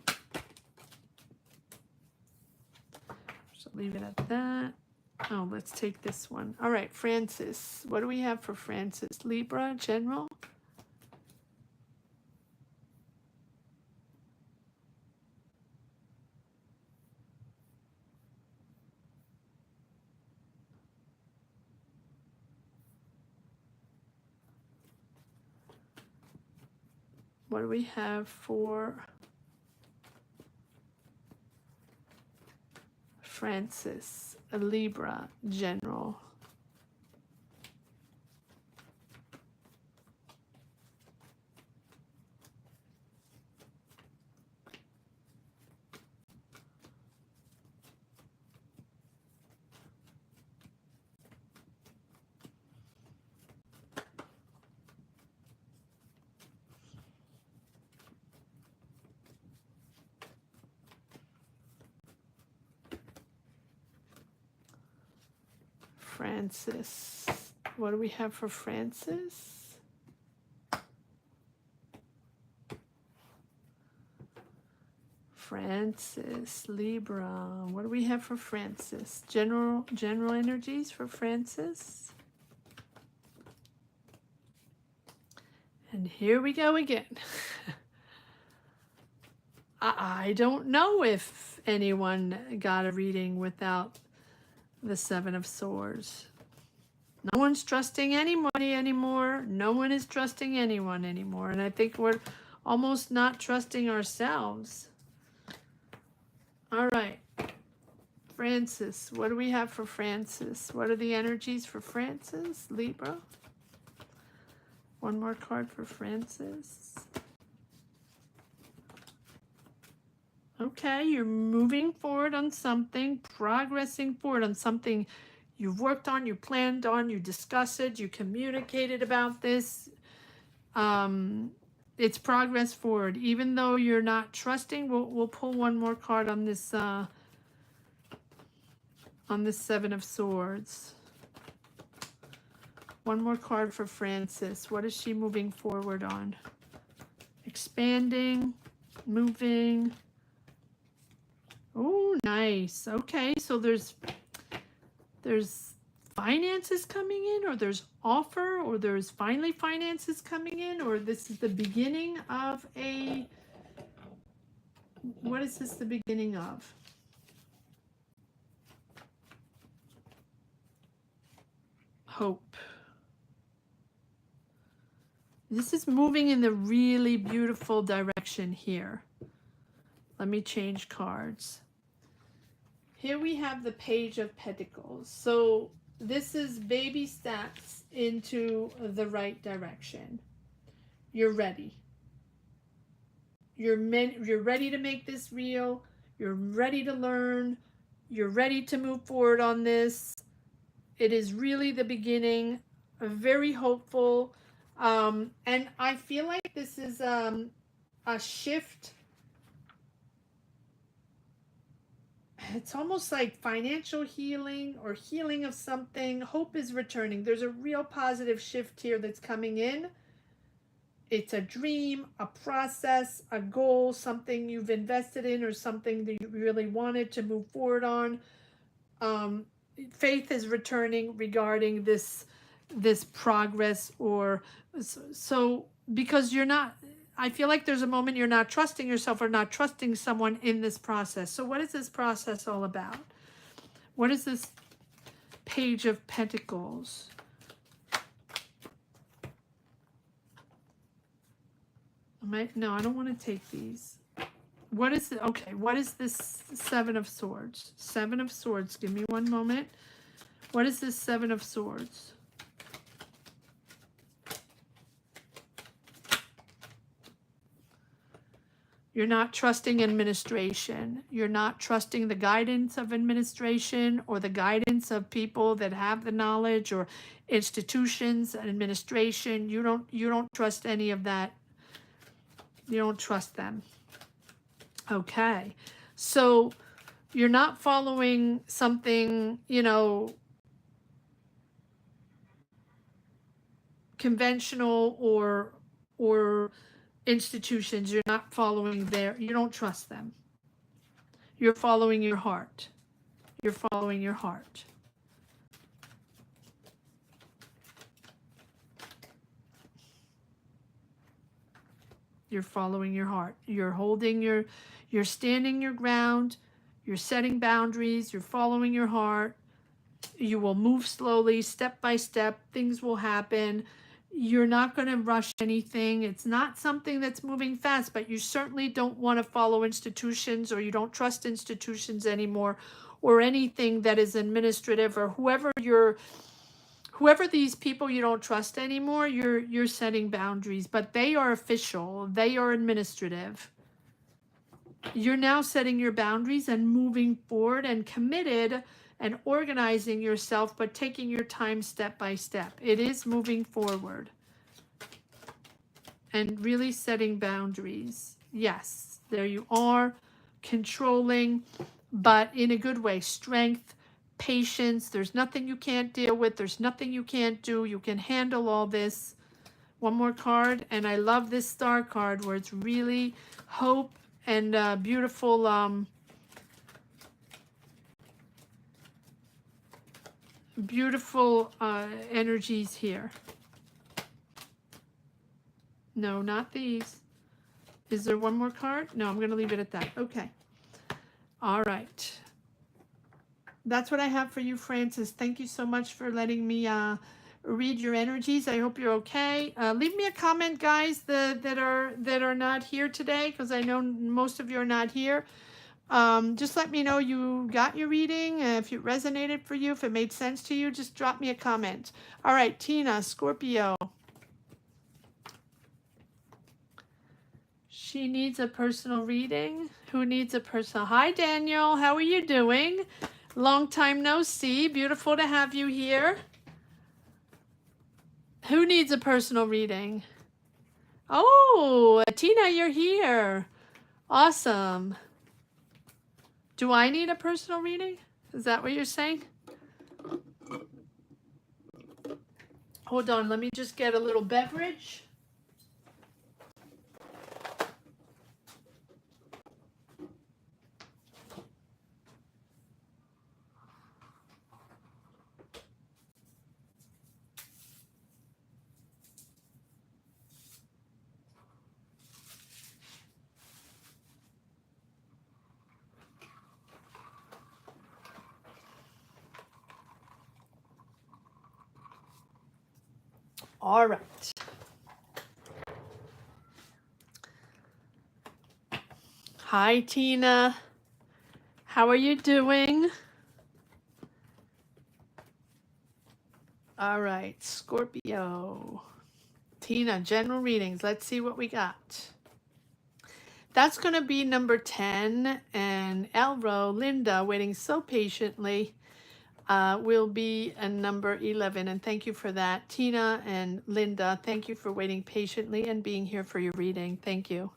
So leave it at that. Oh, let's take this one. All right, Francis. What do we have for Francis? Libra, General. What do we have for Francis, a Libra, General? Francis. What do we have for Francis? Francis, Libra. What do we have for Francis? General energies for Francis. And here we go again. I don't know if anyone got a reading without the Seven of Swords. No one's trusting anybody anymore. No one is trusting anyone anymore. And I think we're almost not trusting ourselves. All right. Francis. What do we have for Francis? What are the energies for Francis? Libra. One more card for Francis. Okay, you're moving forward on something, progressing forward on something you've worked on, you planned on, you discussed it, you communicated about this. It's progress forward. Even though you're not trusting, we'll pull one more card on this Seven of Swords. One more card for Francis. What is she moving forward on? Expanding, moving. Oh, nice. Okay, so there's finances coming in, or there's offer, or there's finally finances coming in, or this is the beginning of a, what is this the beginning of? Hope. This is moving in the really beautiful direction here. Let me change cards. Here we have the Page of Pentacles. So this is baby steps into the right direction. You're ready. You're ready to make this real. You're ready to learn. You're ready to move forward on this. It is really the beginning. Very hopeful. And I feel like this is a shift. It's almost like financial healing or healing of something. Hope is returning. There's a real positive shift here that's coming in. It's a dream, a process, a goal, something you've invested in or something that you really wanted to move forward on. Faith is returning regarding this progress, or so, because you're not, I feel like there's a moment you're not trusting yourself or not trusting someone in this process. So what is this process all about? What is this Page of Pentacles? No, I don't want to take these. What is it? Okay, what is this Seven of Swords? Seven of Swords. Give me one moment. What is this Seven of Swords? You're not trusting administration. You're not trusting the guidance of administration or the guidance of people that have the knowledge, or institutions and administration. You don't trust any of that. You don't trust them. Okay. So you're not following something, conventional or institutions. You're not following you don't trust them. You're following your heart. You're following your heart. You're following your heart. You're standing your ground. You're setting boundaries. You're following your heart. You will move slowly, step by step. Things will happen. You're not going to rush anything. It's not something that's moving fast, but you certainly don't want to follow institutions, or you don't trust institutions anymore, or anything that is administrative, or whoever these people you don't trust anymore. You're setting boundaries, but they are official. They are administrative. You're now setting your boundaries and moving forward and committed and organizing yourself, but taking your time step by step. It is moving forward and really setting boundaries. Yes, there you are, controlling, but in a good way. Strength, patience. There's nothing you can't deal with. There's nothing you can't do. You can handle all this. One more card, and I love this star card where it's really hope and beautiful beautiful energies here. No, not these. Is there one more card? No, I'm going to leave it at that. Okay. All right. That's what I have for you, Francis. Thank you so much for letting me read your energies. I hope you're okay. Leave me a comment, guys, that are not here today, because I know most of you are not here. Just let me know you got your reading, if it resonated for you, if it made sense to you. Just drop me a comment. All right, Tina, Scorpio. She needs a personal reading. Who needs a personal? Hi, Daniel. How are you doing? Long time no see. Beautiful to have you here. Who needs a personal reading? Oh, Tina, you're here. Awesome. Do I need a personal reading? Is that what you're saying? Hold on, let me just get a little beverage. All right. Hi, Tina. How are you doing? All right, Scorpio. Tina, general readings. Let's see what we got. That's going to be number 10. And Elro, Linda, waiting so patiently, will be a number 11. And thank you for that. Tina and Linda, thank you for waiting patiently and being here for your reading. Thank you.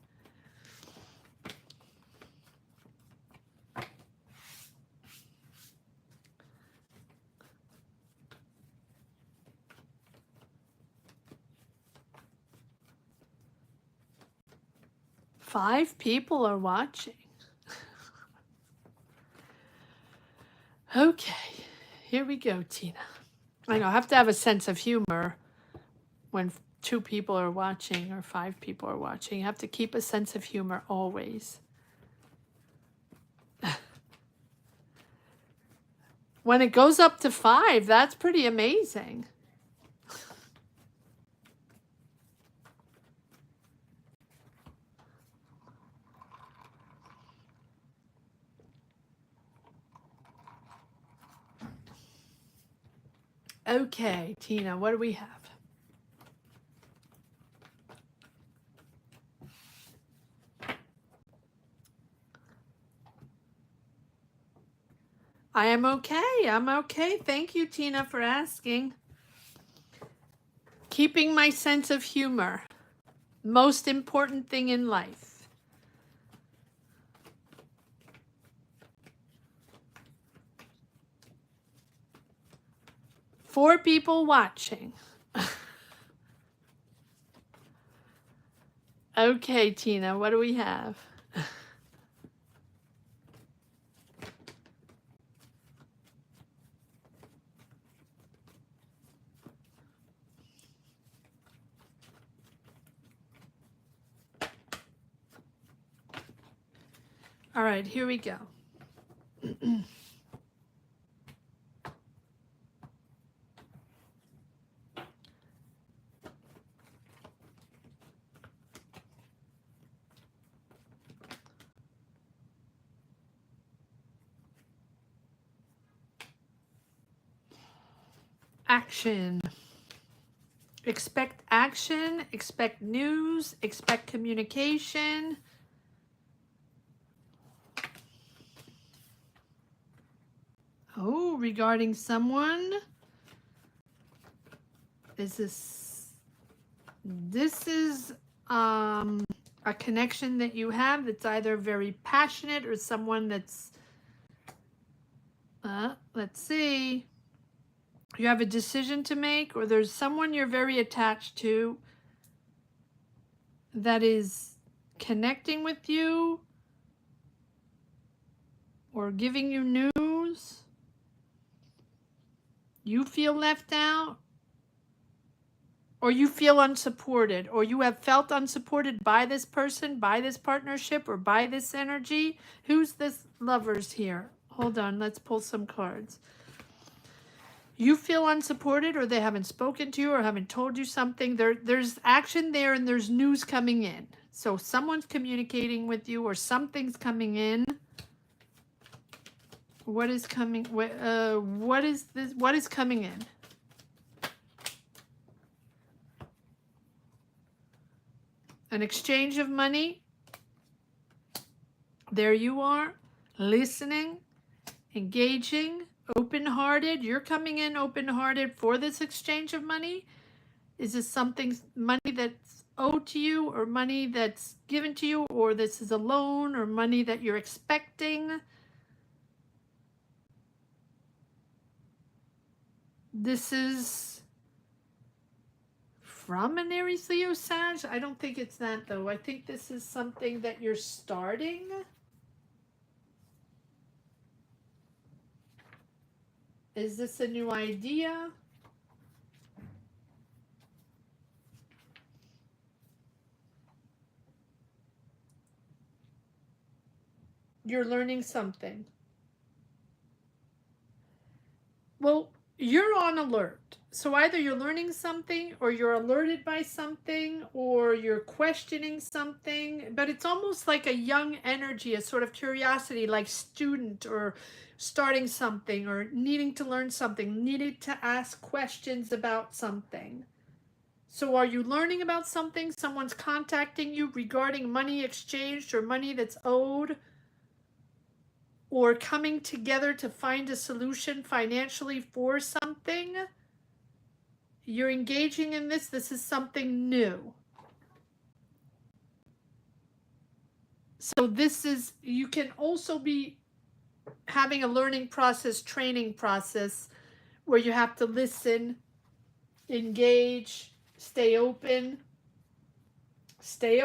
Five people are watching. Okay, here we go, Tina. I know I have to have a sense of humor when 2 people are watching or 5 people are watching. You have to keep a sense of humor always. When it goes up to 5, that's pretty amazing. Okay, Tina, what do we have? I am okay. I'm okay. Thank you, Tina, for asking. Keeping my sense of humor. Most important thing in life. Four people watching. Okay, Tina, what do we have? All right, here we go. Action. Expect action, expect news, expect communication. Oh, regarding someone. This is a connection that you have that's either very passionate or someone that's Let's see. You have a decision to make, or there's someone you're very attached to that is connecting with you or giving you news. You feel left out, or you feel unsupported, or you have felt unsupported by this person, by this partnership, or by this energy. Who's this Lovers here? Hold on, let's pull some cards. You feel unsupported, or they haven't spoken to you, or haven't told you something. There's action there, and there's news coming in. So someone's communicating with you, or something's coming in. What is coming? What is this? What is coming in? An exchange of money. There you are, listening, engaging, open-hearted. You're coming in open-hearted for this exchange of money. Is this something, money that's owed to you, or money that's given to you, or this is a loan, or money that you're expecting? This is from an Aries, Leo, Sag. I don't think it's that, though. I think this is something that you're starting. Is this a new idea? You're learning something. Well, you're on alert. So either you're learning something, or you're alerted by something, or you're questioning something, but it's almost like a young energy, a sort of curiosity, like student, or starting something, or needing to learn something, needing to ask questions about something. So are you learning about something? Someone's contacting you regarding money exchanged, or money that's owed, or coming together to find a solution financially for something. You're engaging in this. This is something new. So this is, you can also be having a learning process, training process, where you have to listen, engage, stay open, stay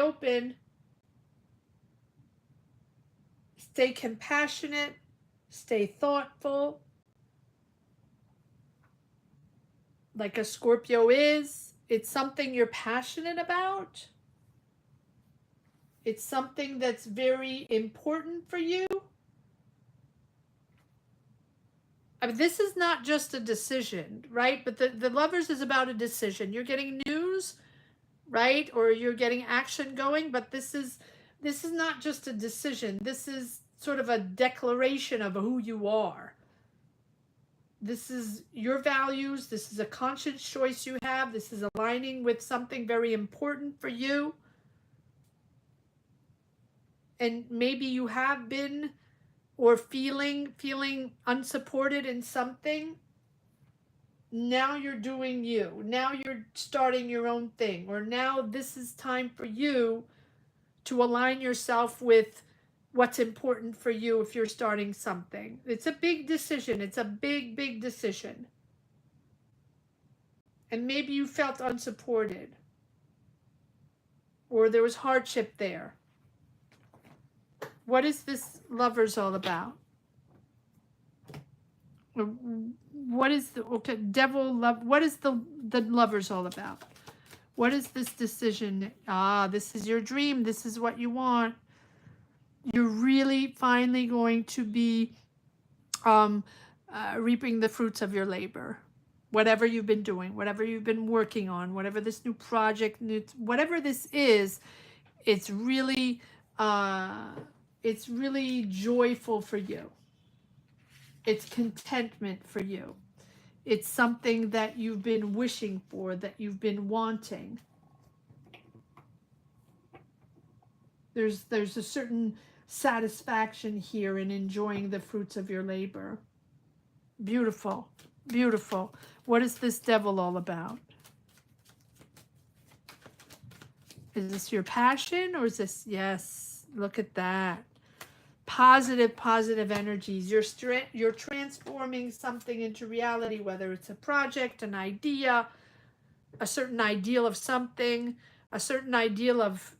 compassionate, stay thoughtful, like a Scorpio is. It's something you're passionate about. It's something that's very important for you. I mean, this is not just a decision, right? But the Lovers is about a decision. You're getting news, right? Or you're getting action going, but this is not just a decision. This is sort of a declaration of who you are. This is your values. This is a conscious choice you have. This is aligning with something very important for you. And maybe you have been, or feeling unsupported in something. Now you're doing you. Now you're starting your own thing. Or now this is time for you to align yourself with what's important for you if you're starting something. It's a big decision. It's a big, big decision. And maybe you felt unsupported, or there was hardship there. What is this Lovers all about? What is the, okay, Devil, love, what is the Lovers all about? What is this decision? This is your dream. This is what you want. You're really finally going to be reaping the fruits of your labor. Whatever you've been doing, whatever you've been working on, whatever this new project, whatever this is, it's really joyful for you. It's contentment for you. It's something that you've been wishing for, that you've been wanting. There's a certain satisfaction here in enjoying the fruits of your labor. Beautiful, beautiful. What is this Devil all about? Is this your passion, or is this, yes, look at that. positive energies. You're transforming something into reality, whether it's a project, an idea, a certain ideal of something, a certain ideal of,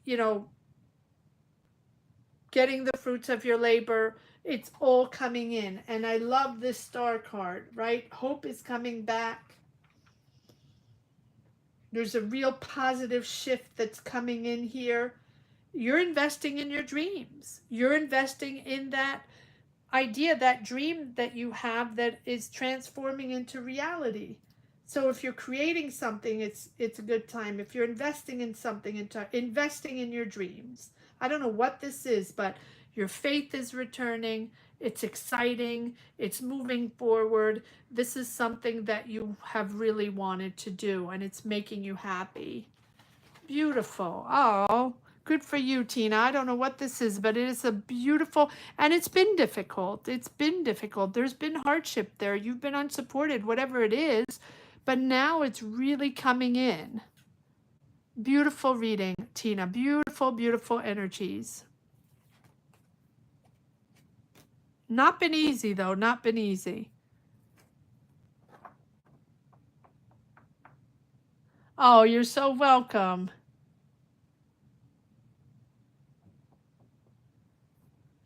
getting the fruits of your labor. It's all coming in. And I love this star card, right? Hope is coming back. There's a real positive shift that's coming in here. You're investing in your dreams. You're investing in that idea, that dream that you have that is transforming into reality. So if you're creating something, it's a good time. If you're investing in something, investing in your dreams. I don't know what this is, but your faith is returning. It's exciting. It's moving forward. This is something that you have really wanted to do, and it's making you happy. Beautiful. Oh, good for you, Tina. I don't know what this is, but it is a beautiful, and it's been difficult. It's been difficult. There's been hardship there. You've been unsupported, whatever it is, but now it's really coming in. Beautiful reading, Tina. Beautiful, beautiful energies. Not been easy, though. Not been easy. Oh, you're so welcome.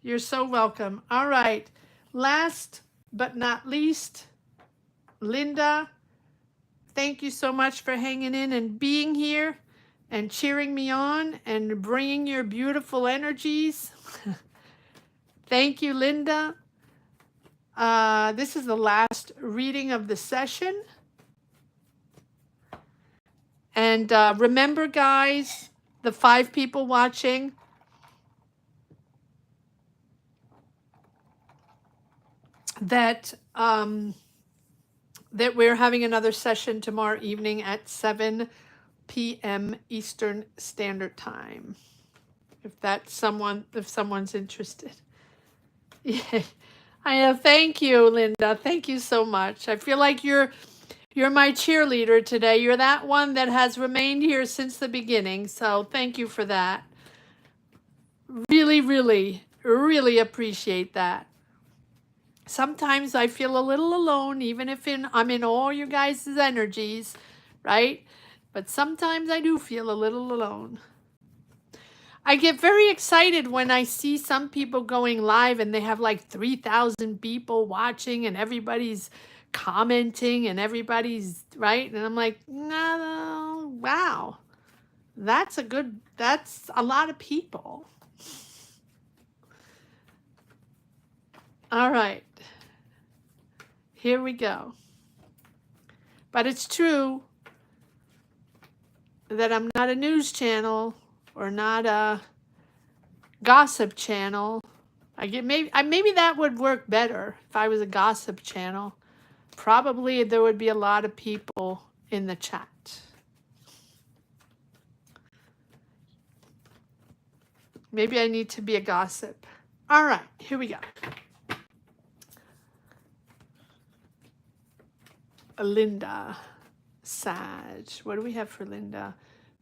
You're so welcome. All right. Last but not least, Linda, thank you so much for hanging in and being here and cheering me on and bringing your beautiful energies. Thank you, Linda. This is the last reading of the session. And remember, guys, the 5 people watching, that that we're having another session tomorrow evening at 7 p.m. Eastern Standard Time. If someone's interested. Yeah. I know. Thank you, Linda. Thank you so much. I feel like you're my cheerleader today. You're that one that has remained here since the beginning. So thank you for that. Really, really, really appreciate that. Sometimes I feel a little alone, even if I'm in all you guys' energies, right? But sometimes I do feel a little alone. I get very excited when I see some people going live and they have like 3,000 people watching and everybody's commenting and everybody's, right? And I'm like, no, wow, that's a lot of people. All right, here we go. But it's true that I'm not a news channel or not a gossip channel. Maybe that would work better if I was a gossip channel. Probably there would be a lot of people in the chat. Maybe I need to be a gossip. All right, here we go. Linda, Sag. What do we have for Linda?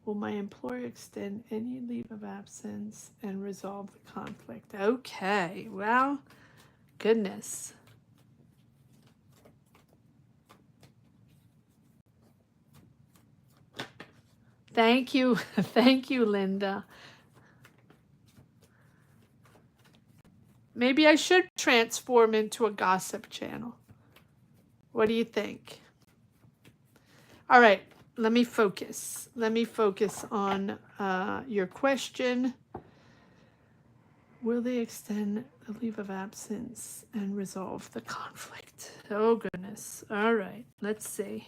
Will my employer extend any leave of absence and resolve the conflict? Okay, well, goodness. Thank you. Thank you, Linda. Maybe I should transform into a gossip channel. What do you think? All right, let me focus. Let me focus on your question. Will they extend the leave of absence and resolve the conflict? Oh, goodness. All right, let's see.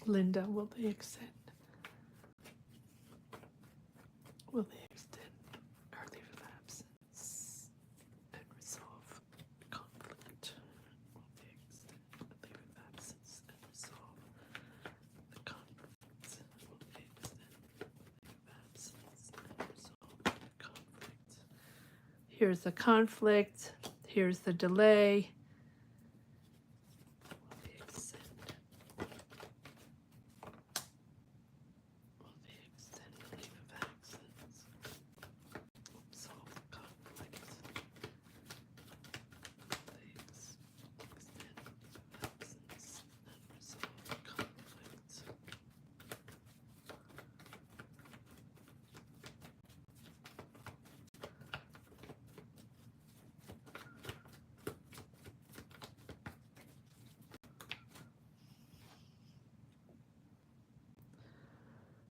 Linda, will they extend? Will they extend her leave of absence and resolve conflict? Will they extend the leave of absence and resolve the conflict? Will they extend the leave of absence and resolve the conflict? Here's the conflict. Here's the delay.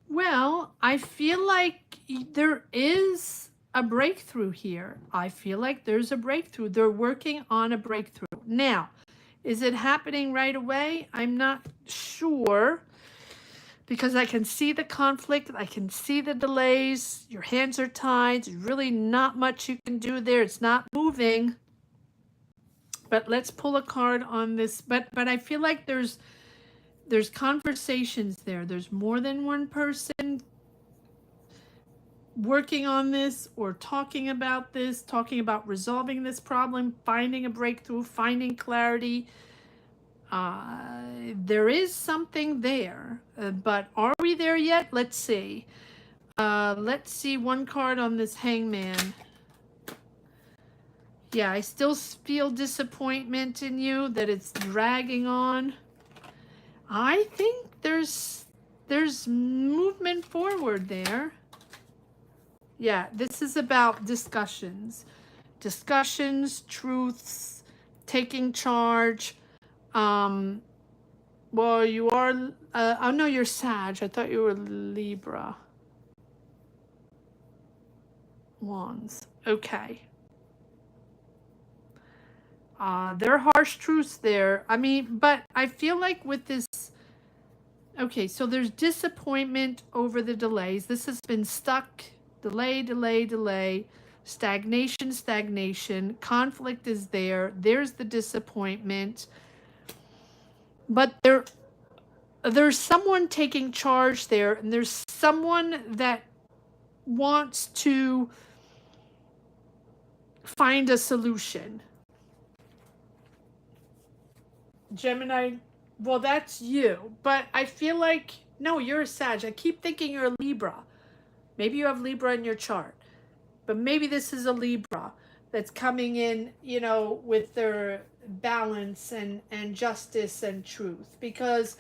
Well, I feel like there is a breakthrough here. I feel like there's a breakthrough. They're working on a breakthrough. Now, is it happening right away? I'm not sure, because I can see the conflict. I can see the delays. Your hands are tied. There's really not much you can do there. It's not moving. But let's pull a card on this. But I feel like there's conversations there. There's more than one person working on this or talking about this, talking about resolving this problem, finding a breakthrough, finding clarity. There is something there, but are we there yet? Let's see. Let's see one card on this Hangman. Yeah, I still feel disappointment in you, that it's dragging on. I think there's movement forward there. Yeah, this is about discussions, truths, taking charge. Well, you are, oh no, you're Sag. I thought you were Libra. Wands. Okay. There are harsh truths there. I mean, but I feel like with this, okay, so there's disappointment over the delays. This has been stuck, delay, stagnation, conflict is there. There's the disappointment. But there's someone taking charge there, and there's someone that wants to find a solution. Gemini, well, that's you. But I feel like, no, you're a Sag. I keep thinking you're a Libra. Maybe you have Libra in your chart. But maybe this is a Libra that's coming in, you know, with their balance and justice and truth. Because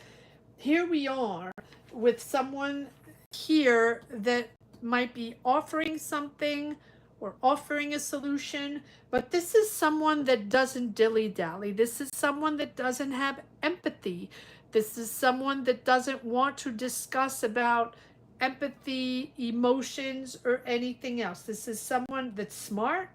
here we are with someone here that might be offering something or offering a solution, but this is someone that doesn't dilly-dally. This is someone that doesn't have empathy. This is someone that doesn't want to discuss about empathy, emotions, or anything else. This is someone that's smart,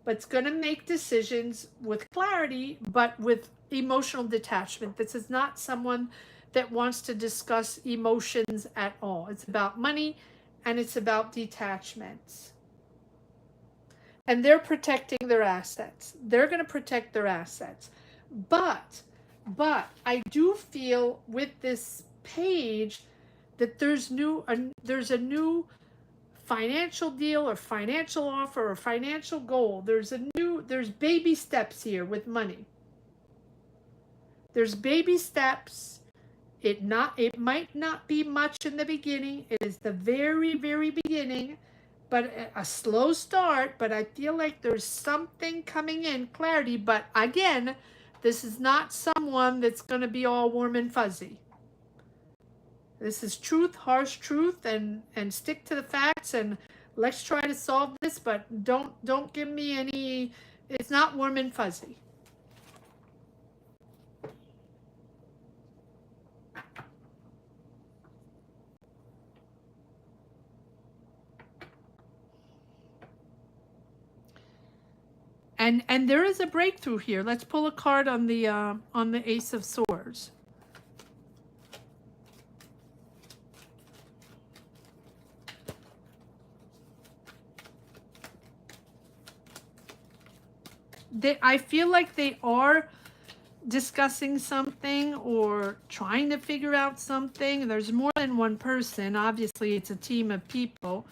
but's going to make decisions with clarity, but with emotional detachment. This is not someone that wants to discuss emotions at all. It's about money and it's about detachment. And they're protecting their assets. They're going to protect their assets. But I do feel with this page that there's a new financial deal or financial offer or financial goal. There's baby steps here with money. There's baby steps. It might not be much in the beginning. It is the very, very beginning, but a slow start. But I feel like there's something coming in, clarity. But again, this is not someone that's going to be all warm and fuzzy. This is truth, harsh truth, and stick to the facts, and let's try to solve this, but don't give me any, it's not warm and fuzzy. And there is a breakthrough here. Let's pull a card on the Ace of Swords. I feel like they are discussing something or trying to figure out something. There's more than one person. Obviously, it's a team of people.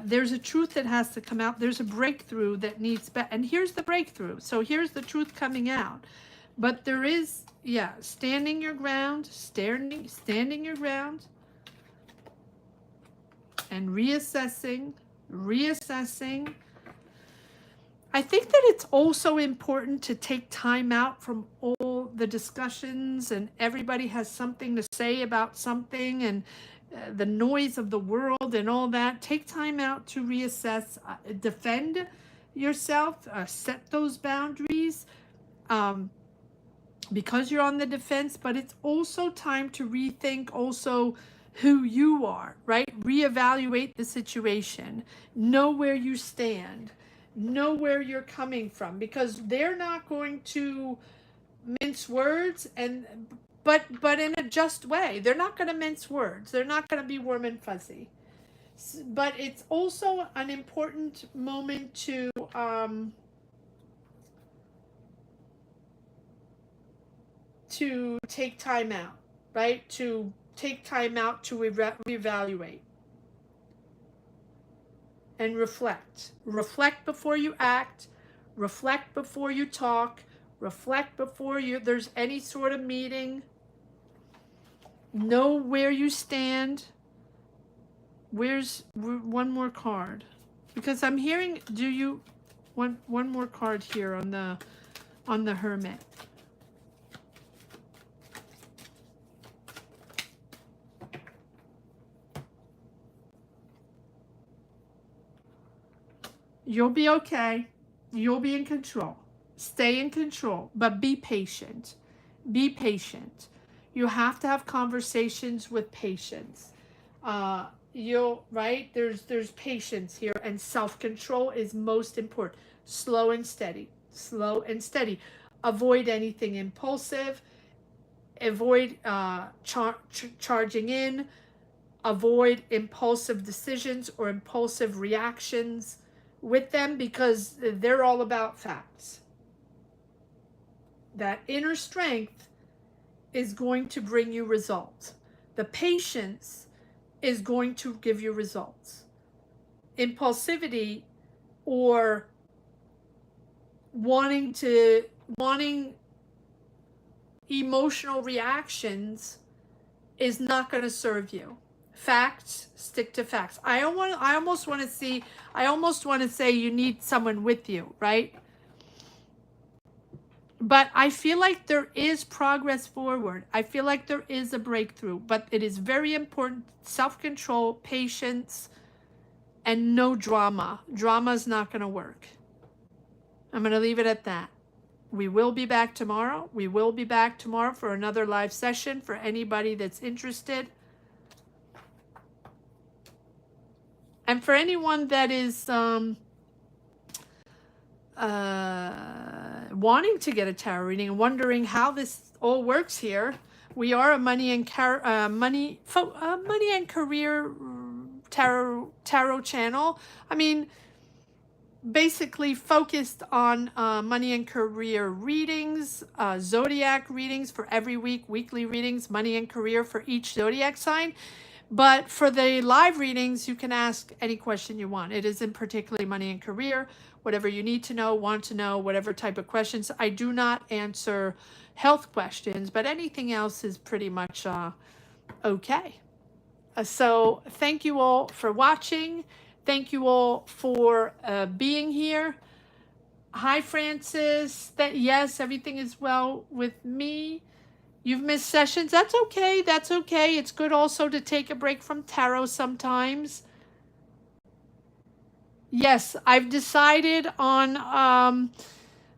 there's a truth that has to come out. There's a breakthrough that needs, and here's the breakthrough. So here's the truth coming out. But there is, yeah, standing your ground, standing your ground, and reassessing. I think that it's also important to take time out from all the discussions, and everybody has something to say about something, and the noise of the world and all that. Take time out to reassess, defend yourself, set those boundaries, because you're on the defense. But it's also time to rethink also who you are, right? Reevaluate the situation, know where you stand, know where you're coming from, because they're not going to mince words, and but in a just way. They're not going to mince words. They're not going to be warm and fuzzy. But it's also an important moment to take time out, right? To take time out to reevaluate and reflect. Reflect before you act. Reflect before you talk. Reflect before there's any sort of meeting. Know where you stand. Where's one more card? Because I'm hearing, do you one more card here on the Hermit. You'll be okay. You'll be in control. Stay in control, but be patient. Be patient. You have to have conversations with patience. Right? There's patience here, and self-control is most important. Slow and steady. Slow and steady. Avoid anything impulsive. Avoid charging in. Avoid impulsive decisions or impulsive reactions with them, because they're all about facts. That inner strength is going to bring you results. The patience is going to give you results. Impulsivity or wanting emotional reactions is not going to serve you. Facts, stick to facts. I almost want to say you need someone with you, right? But I feel like there is progress forward. I feel like there is a breakthrough, but it is very important. Self-control, patience, and no drama. Drama is not going to work. I'm going to leave it at that. We will be back tomorrow. We will be back tomorrow for another live session for anybody that's interested. And for anyone that is wanting to get a tarot reading and wondering how this all works here, we are a money and career tarot channel. I mean, basically focused on money and career readings, zodiac readings for every week, weekly readings, money and career for each zodiac sign. But for the live readings, you can ask any question you want. It isn't particularly money and career. Whatever you need to know, want to know, whatever type of questions. I do not answer health questions, but anything else is pretty much okay. So thank you all for watching. Thank you all for being here. Hi, Francis. Yes, everything is well with me. You've missed sessions. That's okay. That's okay. It's good also to take a break from tarot sometimes. Yes, I've decided on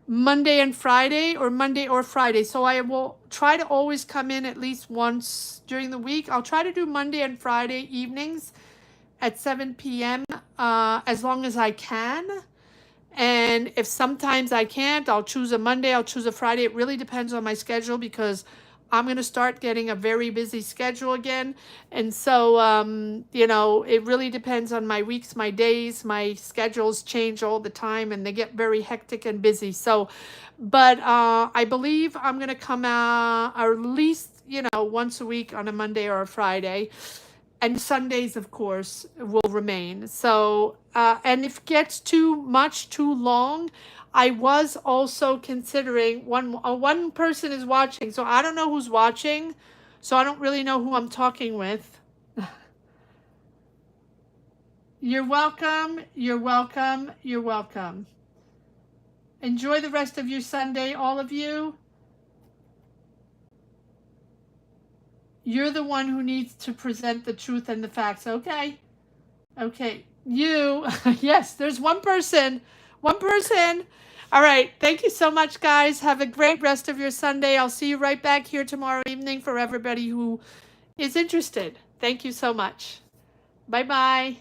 Monday and Friday, or Monday or Friday. So I will try to always come in at least once during the week. I'll try to do Monday and Friday evenings at 7 p.m. As long as I can. And if sometimes I can't, I'll choose a Monday, I'll choose a Friday. It really depends on my schedule, because I'm going to start getting a very busy schedule again. And so, you know, it really depends on my weeks, my days. My schedules change all the time, and they get very hectic and busy. So, but I believe I'm going to come out at least, you know, once a week on a Monday or a Friday. and Sundays, of course, will remain. So, and if it gets too much, too long, I was also considering one person is watching, so I don't know who's watching, so I don't really know who I'm talking with. You're welcome. You're welcome. You're welcome. Enjoy the rest of your Sunday, all of you. You're the one who needs to present the truth and the facts. Okay. Okay. You. Yes, there's one person. One person. All right. Thank you so much, guys. Have a great rest of your Sunday. I'll see you right back here tomorrow evening for everybody who is interested. Thank you so much. Bye-bye.